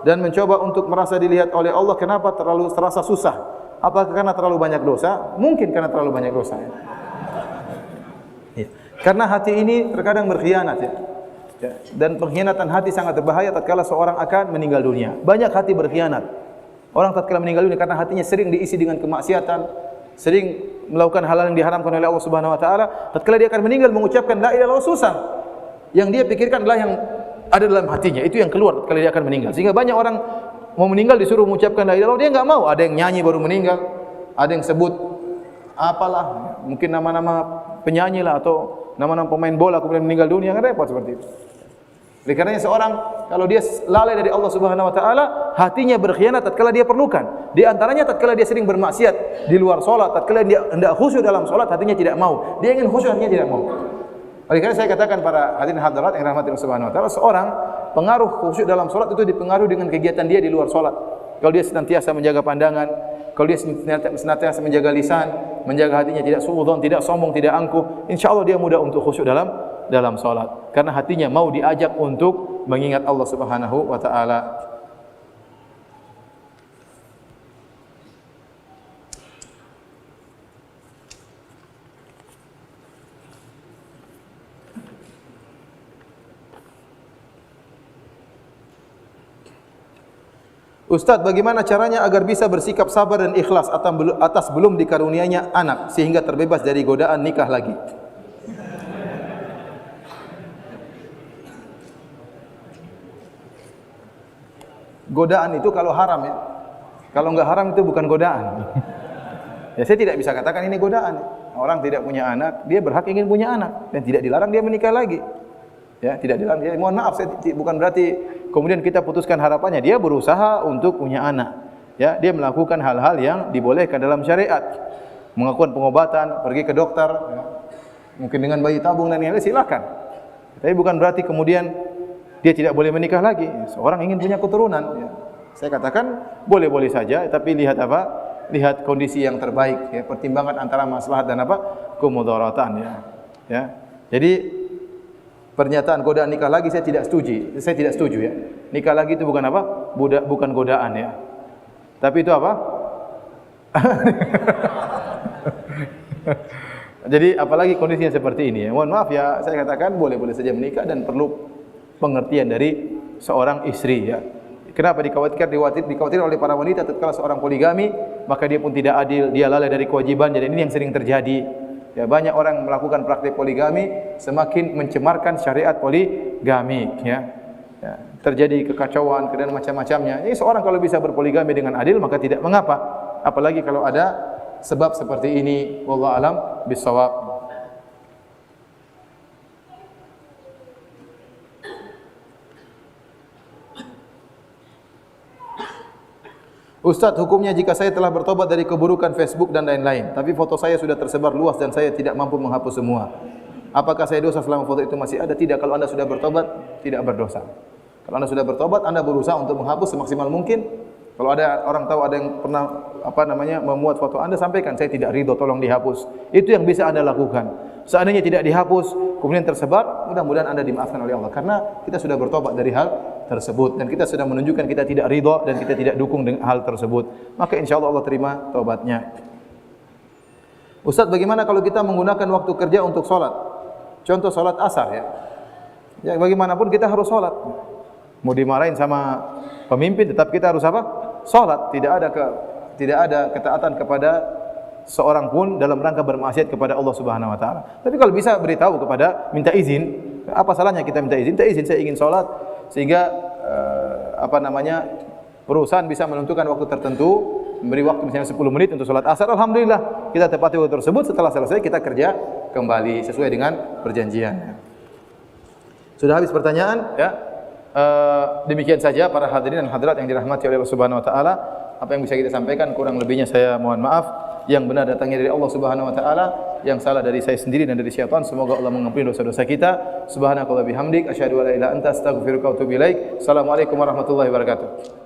dan mencoba untuk merasa dilihat oleh Allah, kenapa terasa susah? Apakah karena terlalu banyak dosa? Mungkin karena terlalu banyak dosa, ya. Ya. Karena hati ini terkadang berkhianat, ya. Ya. Dan pengkhianatan hati sangat berbahaya tatkala seorang akan meninggal dunia. Banyak hati berkhianat. Orang tatkala meninggal dunia karena hatinya sering diisi dengan kemaksiatan, sering melakukan hal yang diharamkan oleh Allah Subhanahu wa taala. Tatkala dia akan meninggal mengucapkan la ilaha illallah susah. Yang dia pikirkan adalah yang ada dalam hatinya, itu yang keluar kalau dia akan meninggal. Sehingga banyak orang mau meninggal disuruh mengucapkan la ilaha illallah, dia enggak mau. Ada yang nyanyi baru meninggal, ada yang sebut apalah, mungkin nama-nama penyanyi lah atau nama-nama pemain bola kemudian meninggal dunia, kan repot seperti itu. Oleh karenanya seorang kalau dia lalai dari Allah Subhanahu wa taala, hatinya berkhianat tatkala dia perlukan. Di antaranya tatkala dia sering bermaksiat di luar salat, tatkala dia hendak khusyuk dalam salat, hatinya tidak mau. Dia ingin khusyuk, hatinya tidak mau. Oleh karena saya katakan para hadirin hadirat yang rahmati Allah Subhanahu wa taala, seorang pengaruh khusyuk dalam salat itu dipengaruhi dengan kegiatan dia di luar salat. Kalau dia senantiasa menjaga pandangan, kalau dia senantiasa menjaga lisan, menjaga hatinya tidak suudzon, tidak sombong, tidak angkuh, insyaallah dia mudah untuk khusyuk dalam salat. Karena hatinya mau diajak untuk mengingat Allah Subhanahu wa taala. Ustaz, bagaimana caranya agar bisa bersikap sabar dan ikhlas atas belum dikaruniainya anak sehingga terbebas dari godaan nikah lagi? Godaan itu kalau haram ya. Kalau enggak haram itu bukan godaan. Ya saya tidak bisa katakan ini godaan. Orang tidak punya anak, dia berhak ingin punya anak dan tidak dilarang dia menikah lagi. Ya, tidak dilarang dia. Mohon maaf, saya bukan berarti kemudian kita putuskan harapannya. Dia berusaha untuk punya anak. Ya, dia melakukan hal-hal yang dibolehkan dalam syariat. Melakukan pengobatan, pergi ke dokter, ya. Mungkin dengan bayi tabung dan yang lain silakan. Tapi bukan berarti kemudian dia tidak boleh menikah lagi. Seorang ingin punya keturunan. Ya. Saya katakan boleh-boleh saja, tapi lihat apa? Lihat kondisi yang terbaik. Ya. Pertimbangan antara maslahat dan apa? Kemudaratan. Ya. Ya. Jadi pernyataan godaan nikah lagi saya tidak setuju. Saya tidak setuju ya. Nikah lagi itu bukan apa? Bukan godaan ya. Tapi itu apa? Jadi apalagi kondisinya seperti ini ya. Mohon maaf ya, saya katakan boleh-boleh saja menikah dan perlu pengertian dari seorang istri ya. Kenapa dikhawatirkan oleh para wanita tatkala seorang poligami, maka dia pun tidak adil, dia lalai dari kewajiban. Jadi ini yang sering terjadi. Ya, banyak orang melakukan praktik poligami semakin mencemarkan syariat poligami ya. Ya, terjadi kekacauan dan macam-macamnya. Ini seorang kalau bisa berpoligami dengan adil maka tidak mengapa. Apalagi kalau ada sebab seperti ini. Wallahu alam bissawab. Ustaz, hukumnya jika saya telah bertobat dari keburukan Facebook dan lain-lain, tapi foto saya sudah tersebar luas dan saya tidak mampu menghapus semua. Apakah saya dosa selama foto itu masih ada? Tidak, kalau Anda sudah bertobat, tidak berdosa. Kalau Anda sudah bertobat, Anda berusaha untuk menghapus semaksimal mungkin. Kalau ada orang tahu ada yang pernah memuat foto Anda, sampaikan, saya tidak ridho, tolong dihapus. Itu yang bisa Anda lakukan. Seandainya tidak dihapus, kemudian tersebar, mudah-mudahan Anda dimaafkan oleh Allah. Karena kita sudah bertobat dari hal tersebut dan kita sudah menunjukkan kita tidak ridha dan kita tidak dukung dengan hal tersebut, maka insyaallah Allah terima taubatnya. Ustaz, bagaimana kalau kita menggunakan waktu kerja untuk sholat? Contoh sholat asar ya. Ya bagaimanapun kita harus sholat. Mau dimarahin sama pemimpin tetap kita harus apa? Sholat. Tidak ada ketaatan kepada seorang pun dalam rangka bermaksiat kepada Allah Subhanahu wa taala. Tapi kalau bisa beritahu minta izin, apa salahnya kita minta izin? Minta izin, saya ingin sholat, sehingga perusahaan bisa menentukan waktu tertentu, memberi waktu misalnya 10 menit untuk sholat asar. Alhamdulillah kita tepati waktu tersebut. Setelah selesai kita kerja kembali sesuai dengan perjanjian. Sudah habis pertanyaan ya. Demikian saja para hadirin dan hadirat yang dirahmati oleh Allah Subhanahu wa taala. Apa yang bisa kita sampaikan kurang lebihnya saya mohon maaf. Yang benar datangnya dari Allah Subhanahu wa taala, yang salah dari saya sendiri dan dari syaitan. Semoga Allah mengampuni dosa-dosa kita. Subhanakallah bihamdik asyhadu an la ilaha illa anta astaghfiruka wa atubu ilaik. Assalamualaikum warahmatullahi wabarakatuh.